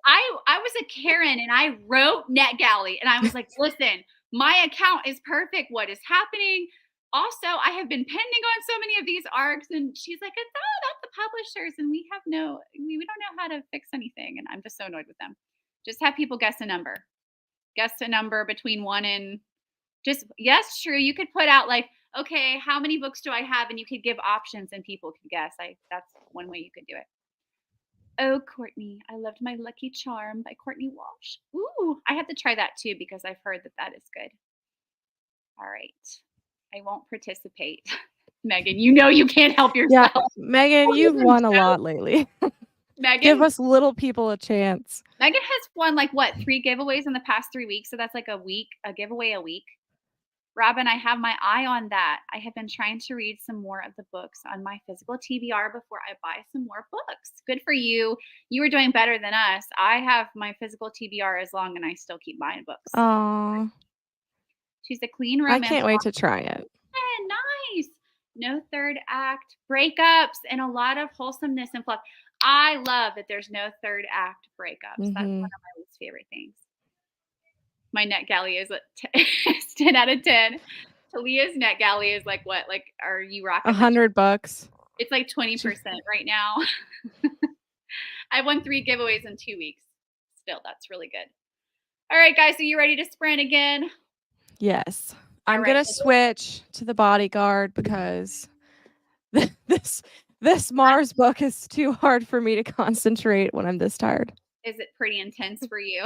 I was a Karen and I wrote NetGalley and I was like, listen, my account is perfect. What is happening? Also, I have been pending on so many of these arcs, and she's like, it's all about the publishers, and we don't know how to fix anything. And I'm just so annoyed with them. Just have people guess a number. Guess a number between one and just yes, true. You could put out like, okay, how many books do I have? And you could give options and people could guess. That's one way you could do it. Oh, Courtney. I loved My Lucky Charm by Courtney Walsh. Ooh, I have to try that too because I've heard that that is good. All right. I won't participate. Megan, you know you can't help Yeah, yourself. Megan, Don't you've even won a joke. lot lately. Give Megan us little people a chance. Megan has won like what, 3 giveaways in the past 3 weeks, so that's like a giveaway a week. Robin, I have my eye on that. I have been trying to read some more of the books on my physical TBR before I buy some more books. Good for you. You are doing better than us. I have my physical TBR as long and I still keep buying books. Aw, She's a clean I romance can't wait to try it. woman. Nice. No third act breakups and a lot of wholesomeness and fluff. I love that there's no third act breakups. That's one Mhm. of my least favorite things. My NetGalley is it's 10 out of 10. Talia's NetGalley is like what? Like, are you rocking the $100. It's like 20% right now. I won 3 giveaways in 2 weeks. Still, that's really good. All right, guys, are you ready to sprint again? Yes. All I'm right. gonna switch to the bodyguard because this this Mars book is too hard for me to concentrate when I'm this tired. Is it pretty intense for you?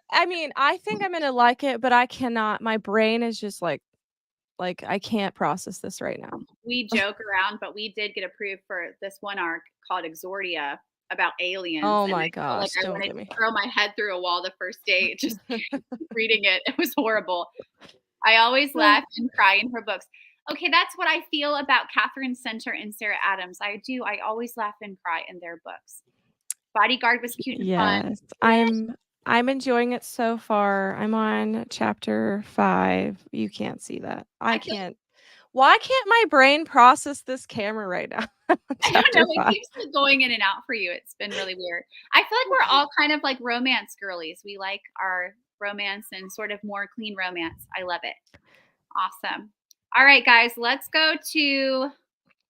I mean, I think I'm gonna like it, but I cannot. My brain is just like I can't process this right now. We joke around, but we did get approved for this one arc called Exordia about aliens, Oh and my I felt like gosh, I don't wanted get to me. throw my head through a wall the first day just reading it. It was horrible. I always laugh and cry in her books. Okay, that's what I feel about Catherine Center and Sarah Adams. I do. I always laugh and cry in their books. Bodyguard was cute and fun. Yes, I'm enjoying it so far. I'm on chapter 5. You can't see that. I I feel can't. Why can't my brain process this camera right now? I don't know, Chapter it 5. keeps like going in and out for you. It's been really weird. I feel like we're all kind of like romance girlies. We like our romance and sort of more clean romance. I love it. Awesome. All right, guys, let's go to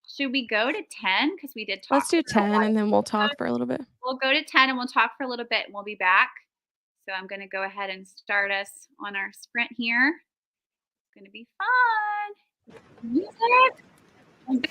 should we go to 10? Because we did talk Let's do for a 10 while. and then we'll talk for a little bit. We'll go to 10 and we'll talk for a little bit and we'll be back. So I'm going to go ahead and start us on our sprint here. It's going to be fun. Music. I'm gonna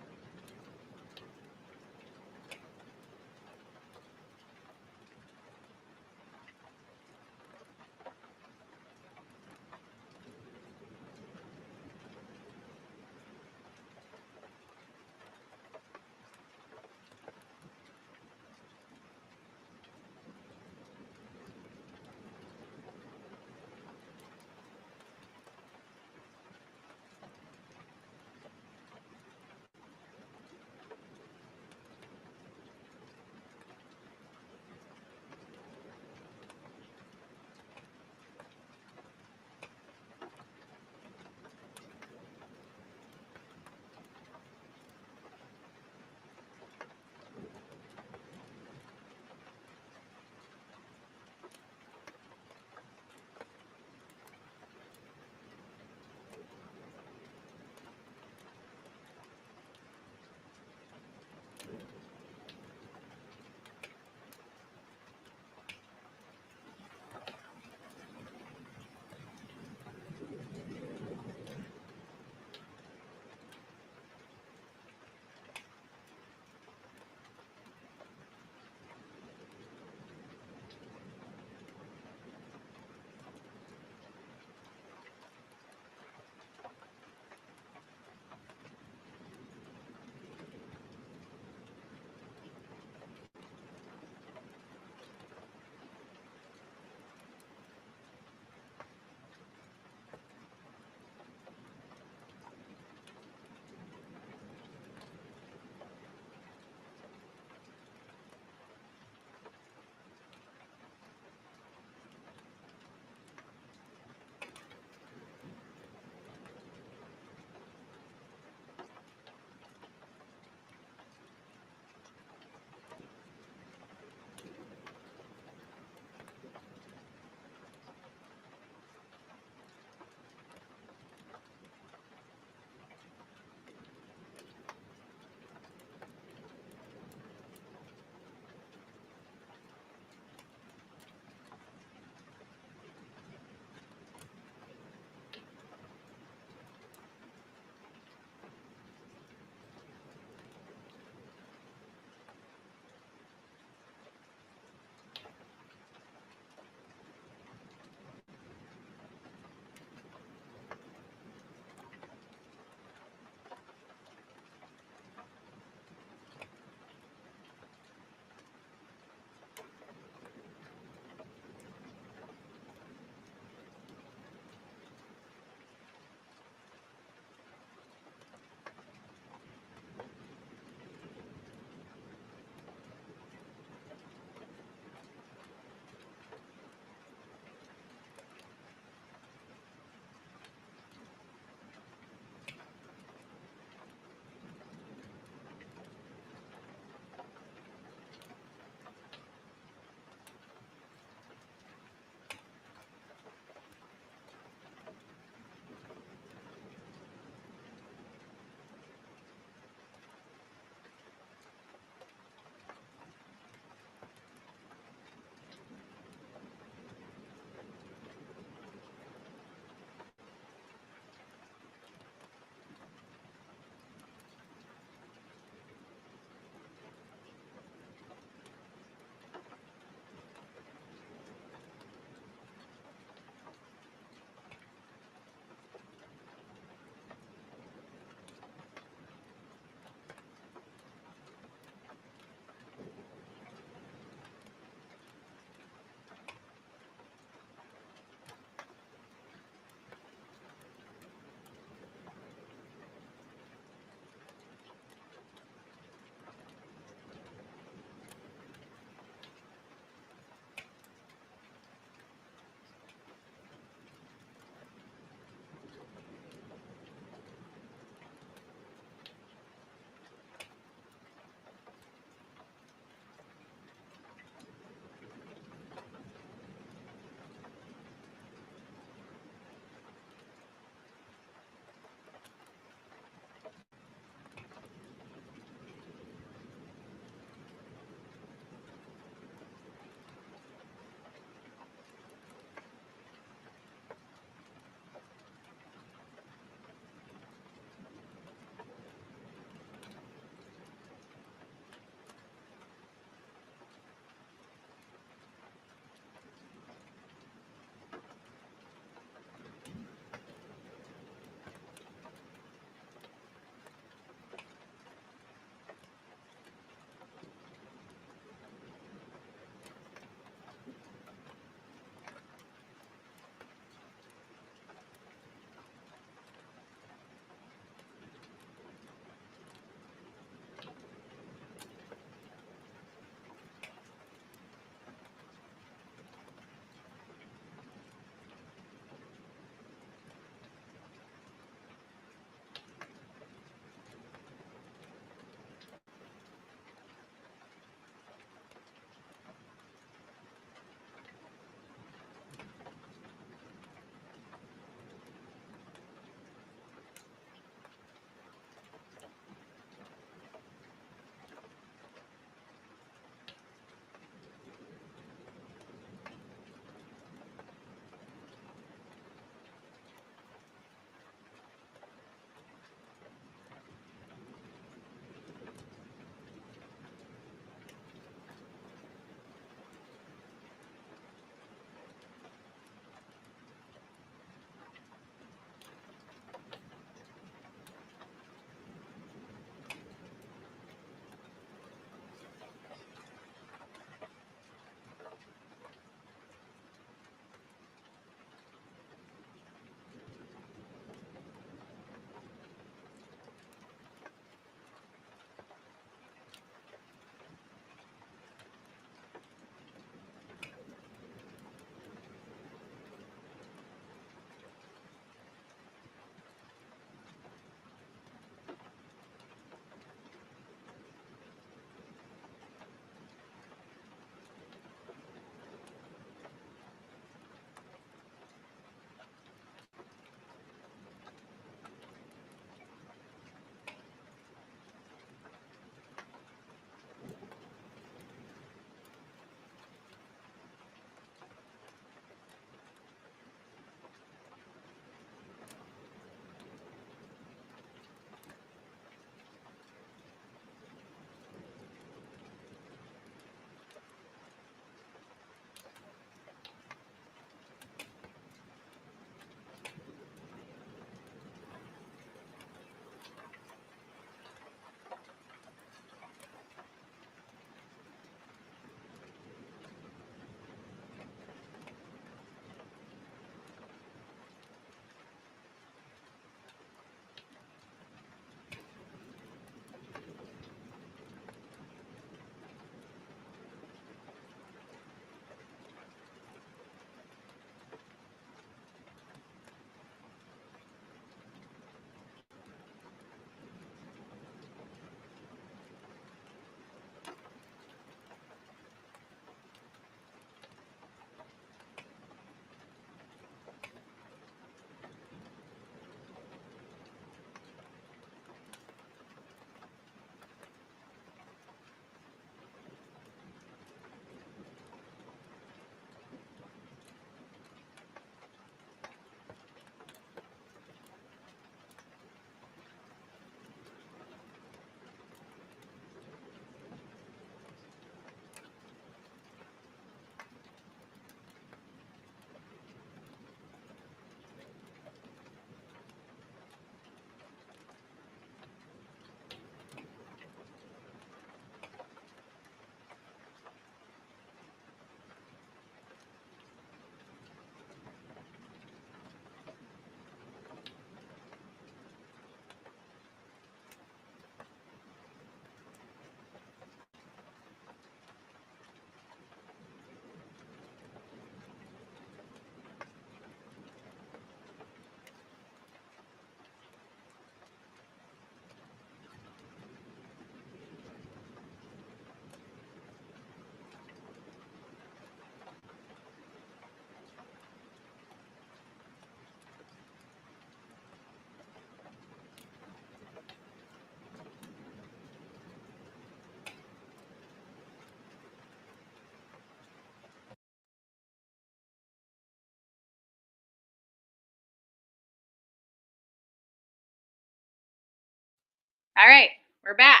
All right, we're back.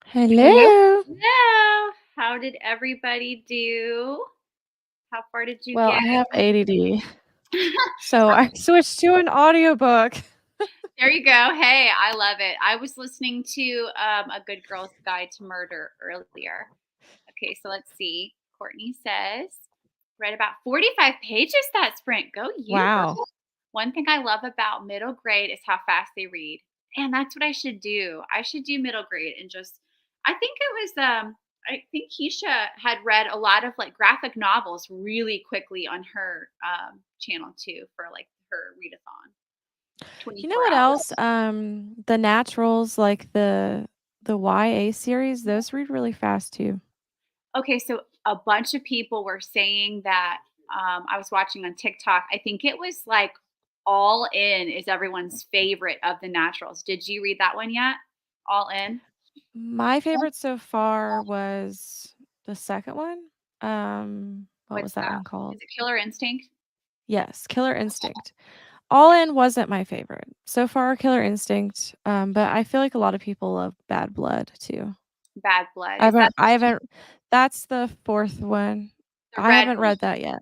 Hello. Hello. How did everybody do? How far did you Well, get? I have ADD, so I switched to an audiobook. There you go. Hey, I love it. I was listening to A Good Girl's Guide to Murder earlier. Okay, so let's see. Courtney says, read about 45 pages that sprint. Go you, Wow. girl. One thing I love about middle grade is how fast they read. And that's what I should do. I should do middle grade and just I think it was I think Keisha had read a lot of like graphic novels really quickly on her channel too for like her readathon. You know 24 what hours. else? The Naturals, like the YA series, those read really fast too. Okay, so a bunch of people were saying that I was watching on TikTok. I think it was like All In is everyone's favorite of the Naturals. Did you read that one yet? All In? My favorite so far was the second one. What was What's that that? one called? Is it Killer Instinct? Yes, Killer Instinct. All In wasn't my favorite. So far, Killer Instinct, but I feel like a lot of people love Bad Blood too. Bad Blood. I Is that haven't I haven't That's the 4th one. the I red haven't one? read that yet,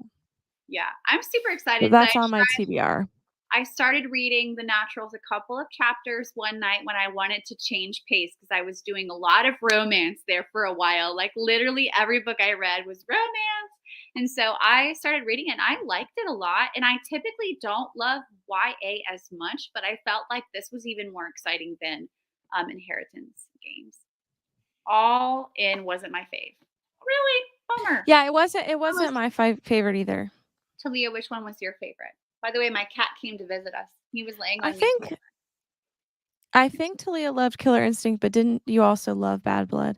Yeah. I'm super but excited. that's on my TBR. I started reading The Naturals a couple of chapters one night when I wanted to change pace because I was doing a lot of romance there for a while. Like literally every book I read was romance. And so I started reading it and I liked it a lot. And I typically don't love YA as much, but I felt like this was even more exciting than Inheritance Games. All In wasn't my fave. Really? Bummer. Yeah, it wasn't my favorite either. Talia, which one was your favorite? By the way, my cat came to visit us. He was laying I on me. think I think Talia loved Killer Instinct, but didn't you also love Bad Blood?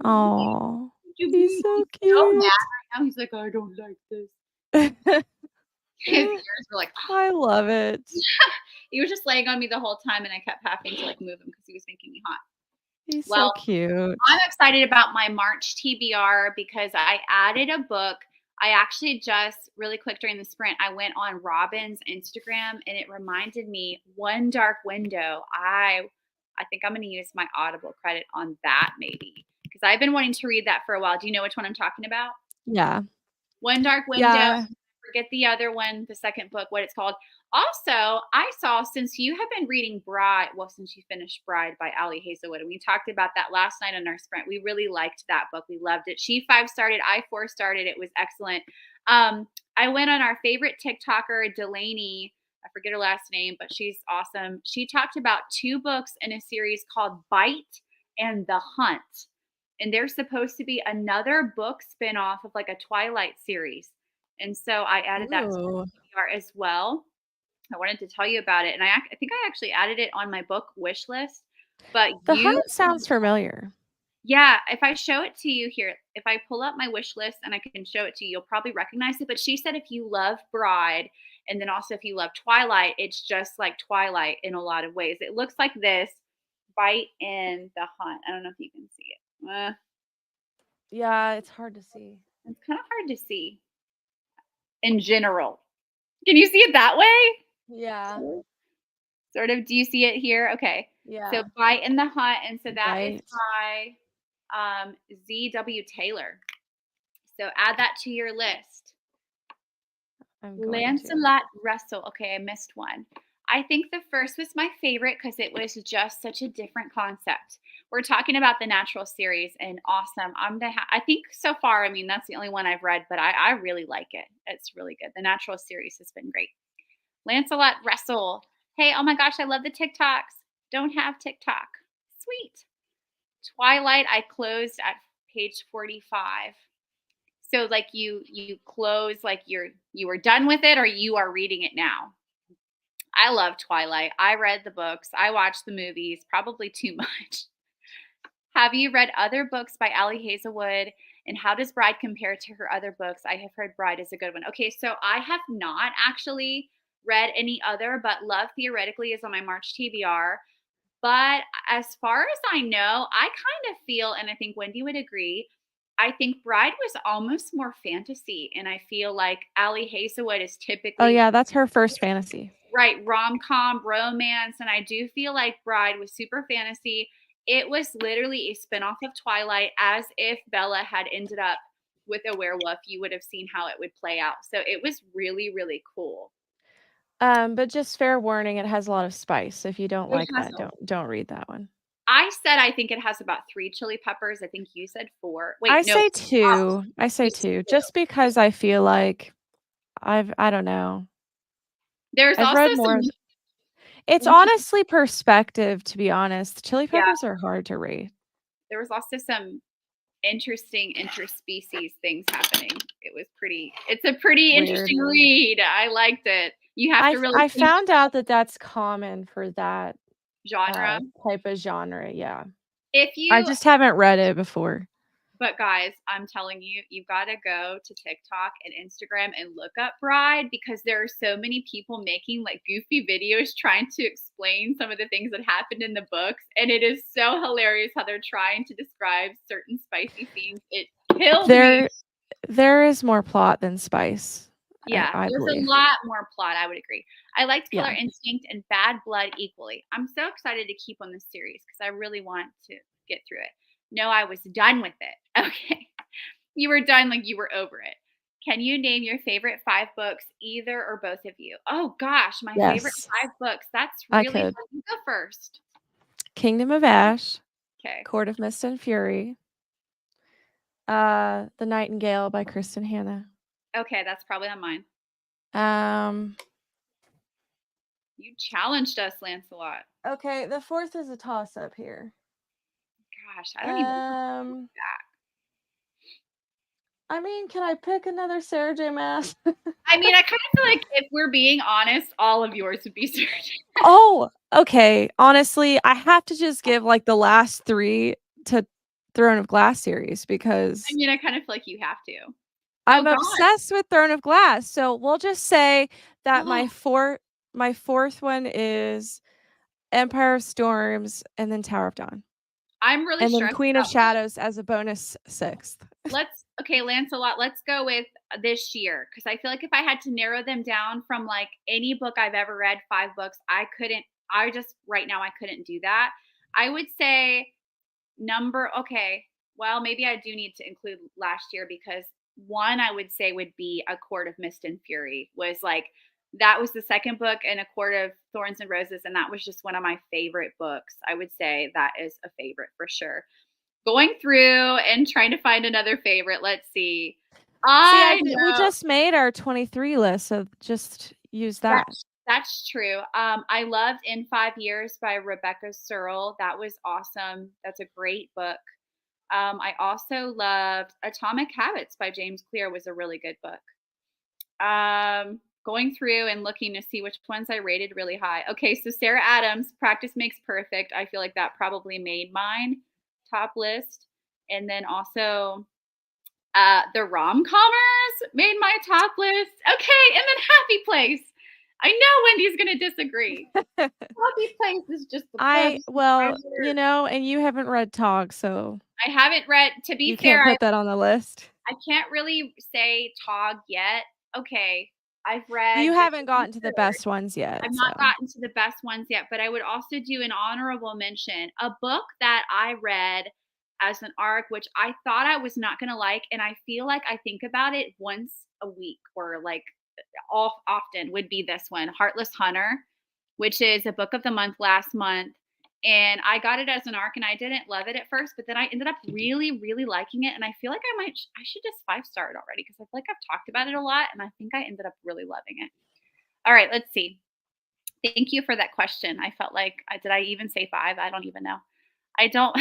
Oh, he's He's so so mad cute. right now. He's like, I don't like this. His ears were like, I love it. he was just laying on me the whole time, and I kept having to like move him because he was making me hot. He's so Well, cute. I'm excited about my March TBR because I added a book. I actually just really quick during the sprint, I went on Robin's Instagram and it reminded me One Dark Window. I think I'm going to use my Audible credit on that maybe because I've been wanting to read that for a while. Do you know which one I'm talking about? Yeah. One Dark Window. Yeah. Forget the other one, the second book, what it's called. Also, I saw since you have been reading Bride, well, since you finished Bride by Ali Hazelwood, and we talked about that last night on our sprint. We really liked that book. We loved it. She 5-starred, I 4-starred. It was excellent. I went on our favorite TikToker, Delaney. I forget her last name, but she's awesome. She talked about 2 books in a series called Bite and The Hunt. And there's supposed to be another book spinoff of like a Twilight series. And so I added that to Ooh. the TBR as well. I wanted to tell you about it. And I think I actually added it on my book wish list. But The you, Hunt sounds familiar. yeah, if I show it to you here, if I pull up my wish list and I can show it to you, you'll probably recognize it. But she said if you love Bride and then also if you love Twilight, it's just like Twilight in a lot of ways. It looks like this Bite in the Hunt. I don't know if you can see it. Yeah, it's hard to see. It's kind of hard to see in general. Can you see it that way? Yeah. Sort of. Do you see it here? Okay. So Yeah. Bite in the Hunt, and so that is Right. by Z.W. Taylor. So add that to your list. I'm going to. Lancelot Russell. Okay, I missed one. I think the first was my favorite because it was just such a different concept. We're talking about the Natural series and awesome. I think so far, I mean, that's the only one I've read, but I really like it. It's really good. The Natural series has been great. Lancelot Russell. Hey, oh my gosh, I love the TikToks. Don't have TikTok. Sweet. Twilight, I closed at page 45. So like you close like you were done with it or you are reading it now. I love Twilight. I read the books. I watched the movies, probably too much. Have you read other books by Ali Hazelwood? And how does Bride compare to her other books? I have heard Bride is a good one. Okay, so I have not actually read any other, but Love Theoretically is on my March TBR. But as far as I know, I kind of feel, and I think Wendy would agree, I think Bride was almost more fantasy. And I feel like Ali Hazelwood is Oh, typically yeah, that's her first fantasy. right, rom-com, romance, and I do feel like Bride was super fantasy. It was literally a spinoff of Twilight, as if Bella had ended up with a werewolf. You would have seen how it would play out. So it was really, really cool. But just fair warning, it has a lot of spice. If you don't It like has that, don't read that one. I said I think it has about 3 chili peppers. I think you said 4. Wait, I no, say 2. I say you said 2 2. just because I feel like I don't know. There's I've also read more. some It's we can honestly perspective, to be honest. Chili yeah, peppers are hard to rate. there was also some interesting interspecies things happening. It's a pretty Weird. interesting read. I liked it. You have to really I think found out that that's common for that, genre. type of genre, yeah. If I you just haven't read it before. But guys, I'm telling you, you've got to go to TikTok and Instagram and look up Bride because there are so many people making like goofy videos trying to explain some of the things that happened in the books. And it is so hilarious how they're trying to describe certain spicy scenes. It killed me. There is more plot than spice, Yeah, I there's a believe. lot more plot, I would agree. I liked Killer Yeah. Instinct and Bad Blood equally. I'm so excited to keep on this series because I really want to get through it. No, I was done with it. Okay. You were done like you were over it. Can you name your favorite 5 books, either or both of you? Oh gosh, my favorite Yes, 5 books. That's I really could. hard. You go first. Kingdom of Ash, Okay. Court of Mist and Fury, The Nightingale by Kristen Hanna. Okay, that's probably on mine. Um, You challenged us, Lancelot. okay, the 4th is a toss-up here. Gosh, I don't even know Um, that. I mean, can I pick another Sarah J. Maas? I mean, I kind of feel like if we're being honest, all of yours would be certain. Oh, okay. Honestly, I have to just give, like, the last 3 to Throne of Glass series I because mean, I kind of feel like you have to. Oh I'm gosh. obsessed with Throne of Glass, so we'll just say that Oh, my 4th one is Empire of Storms and then Tower of Dawn, I'm really and then stressed Queen of about this. Shadows as a bonus 6th. Okay, Lancelot, let's go with this year because I feel like if I had to narrow them down from like any book I've ever read, 5 books, I just right now I couldn't do that. I would say okay, well, maybe I do need to include last year because one I would say would be A Court of Mist and Fury was like that was the second book in A Court of Thorns and Roses, and that was just one of my favorite books. I would say that is a favorite for sure. Going through and trying to find another favorite. Let's see. See, I we know just made our 23 list, so just use that. that's true. I loved In 5 Years by Rebecca Searle. That was awesome. That's a great book. I also loved Atomic Habits by James Clear was a really good book. Going through and looking to see which ones I rated really high. Okay, so Sarah Adams, Practice Makes Perfect. I feel like that probably made mine top list. And then also the rom-comers made my top list. Okay, and then Happy Place. I know Wendy's gonna disagree. Happy Place is just the best. And you haven't read Tog, so I haven't read. To be you can't fair, put that on the list. I can't really say Tog yet. Okay, I've Well, read you The haven't gotten to the best ones yet, I've so. not gotten to the best ones yet, but I would also do an honorable mention. A book that I read as an arc, which I thought I was not going to like, and I feel like I think about it once a week or like often would be this one, Heartless Hunter, which is a book of the month last month. And I got it as an arc and I didn't love it at first, but then I ended up really, really liking it. And I feel like I should just 5-star it already because I feel like I've talked about it a lot and I think I ended up really loving it. All right, let's see. Thank you for that question. I felt like did I even say 5? I don't even know. I don't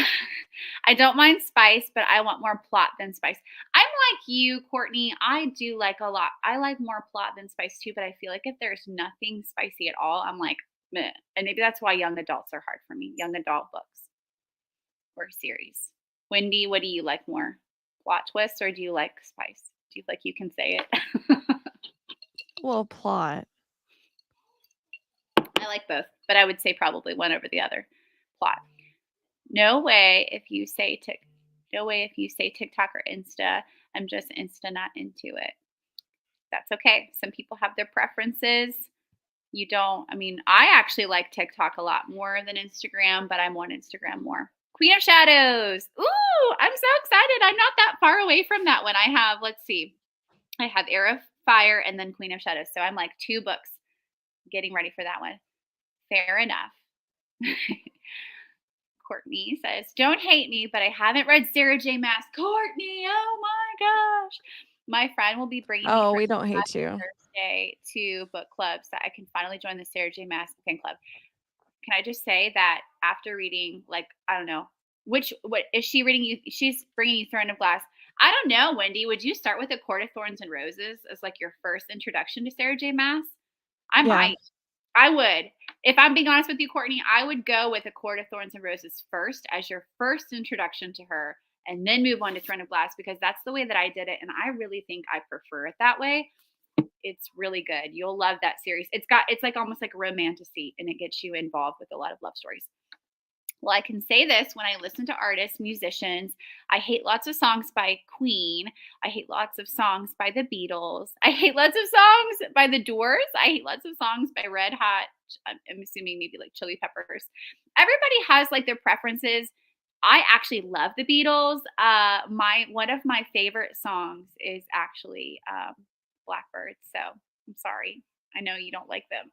I don't mind spice, but I want more plot than spice. I'm like you, Courtney. I do like a lot. I like more plot than spice too, but I feel like if there's nothing spicy at all, I'm like, meh. And maybe that's why young adults are hard for me. Young adult books or series. Wendy, what do you like more? Plot twists or do you like spice? Do you like you can say it? Well, plot. I like both, but I would say probably one over the other. Plot. No way if you say no way if you say TikTok or Insta. I'm just Insta not into it. That's okay. Some people have their preferences. You don't, I mean, I actually like TikTok a lot more than Instagram, but I'm on Instagram more. Queen of Shadows. Ooh, I'm so excited. I'm not that far away from that one. I have, let's see, I have Heir of Fire and then Queen of Shadows. So I'm like 2 books getting ready for that one. Fair enough. Courtney says, "Don't hate me, but I haven't read Sarah J. Maas." Courtney, oh my gosh. My friend will be bringing me Oh, for we don't hate you. Thursday to book club so I can finally join the Sarah J. Maas fan club. Can I just say that after reading, like, I don't know, what is she reading you? She's bringing you Throne of Glass. I don't know, Wendy. Would you start with A Court of Thorns and Roses as like your first introduction to Sarah J. Maas? I Yeah. might. I would. If I'm being honest with you, Courtney, I would go with A Court of Thorns and Roses first as your first introduction to her and then move on to Throne of Glass because that's the way that I did it. And I really think I prefer it that way. It's really good. You'll love that series. It's like almost like a romantasy and it gets you involved with a lot of love stories. Well, I can say this when I listen to artists, musicians. I hate lots of songs by Queen. I hate lots of songs by the Beatles. I hate lots of songs by the Doors. I hate lots of songs by Red Hot. I'm assuming maybe like Chili Peppers. Everybody has like their preferences. I actually love the Beatles. My one of my favorite songs is actually Blackbird. So I'm sorry. I know you don't like them.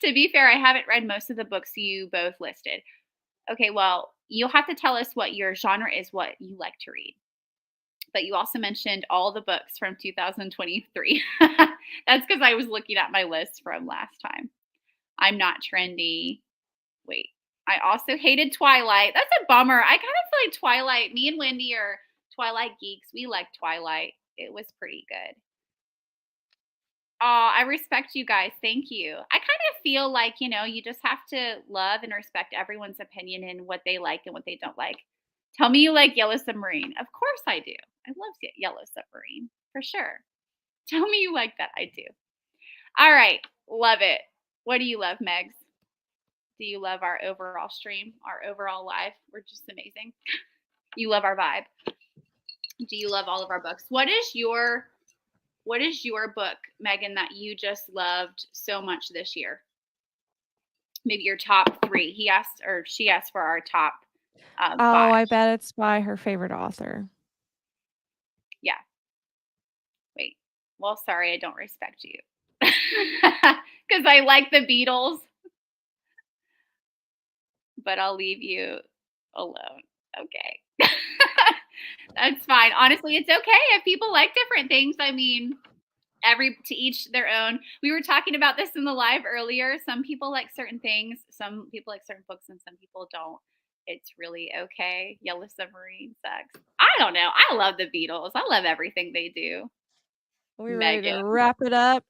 To be fair, I haven't read most of the books you both listed. Okay, well, you'll have to tell us what your genre is, what you like to read. But you also mentioned all the books from 2023. That's because I was looking at my list from last time. I'm not trendy. Wait, I also hated Twilight. That's a bummer. I kind of feel like Twilight, me and Wendy are Twilight geeks. We like Twilight. It was pretty good. Oh, I respect you guys. Thank you. I kind of feel like, you just have to love and respect everyone's opinion and what they like and what they don't like. Tell me you like Yellow Submarine. Of course I do. I love Yellow Submarine for sure. Tell me you like that. I do. All right. Love it. What do you love, Megs? Do you love our overall stream, our overall live? We're just amazing. You love our vibe. Do you love all of our books? What is your book, Megan, that you just loved so much this year? Maybe your top 3. He asked or she asked for our top 5. Oh, I bet it's by her favorite author. Yeah. Wait. Well, sorry, I don't respect you. Because I like the Beatles. But I'll leave you alone. Okay. That's fine. Honestly, it's okay if people like different things. I mean, to each their own. We were talking about this in the live earlier. Some people like certain things, some people like certain books, and some people don't. It's really okay. Yellow Submarine sucks. I don't know. I love the Beatles. I love everything they do. We ready Megan. to wrap it up?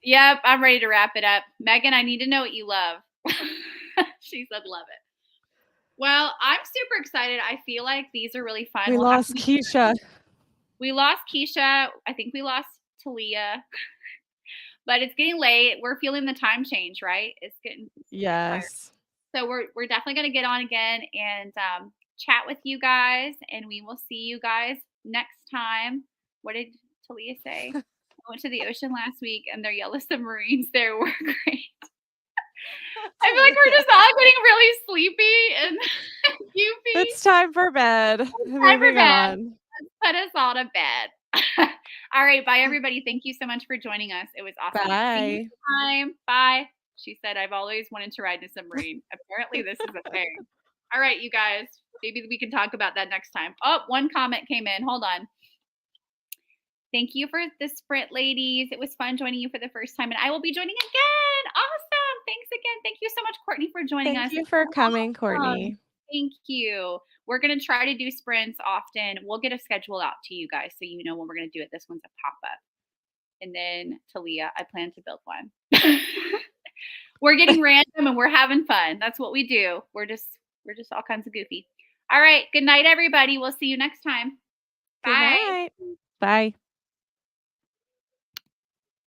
Yep, I'm ready to wrap it up. Megan, I need to know what you love. She said love it. Well, I'm super excited. I feel like these are really fun. We lost Keisha. We lost Keisha. I think we lost Talia. But it's getting late. We're feeling the time change, right? It's getting Yes. tired. So we're definitely going to get on again and chat with you guys, and we will see you guys next time. What did Talia say? I went to the ocean last week, and their Yellow Submarines there were great. I feel like we're just all getting really sleepy and goofy. It's time for bed. Time for Moving bed. on. Let's put us all to bed. All right. Bye, everybody. Thank you so much for joining us. It was awesome. Bye. See you next time. Bye. She said, I've always wanted to ride in a submarine. Apparently, this is a thing. All right, you guys. Maybe we can talk about that next time. Oh, one comment came in. Hold on. Thank you for the sprint, ladies. It was fun joining you for the first time, and I will be joining again. Awesome. Thanks again. Thank you so much, Courtney, for joining us. Thank you for coming, Courtney. Thank you. We're going to try to do sprints often. We'll get a schedule out to you guys so you know when we're going to do it. This one's a pop-up. And then Talia, I plan to build one. We're getting random and we're having fun. That's what we do. We're just all kinds of goofy. All right. Good night, everybody. We'll see you next time. Bye. Good night. Bye.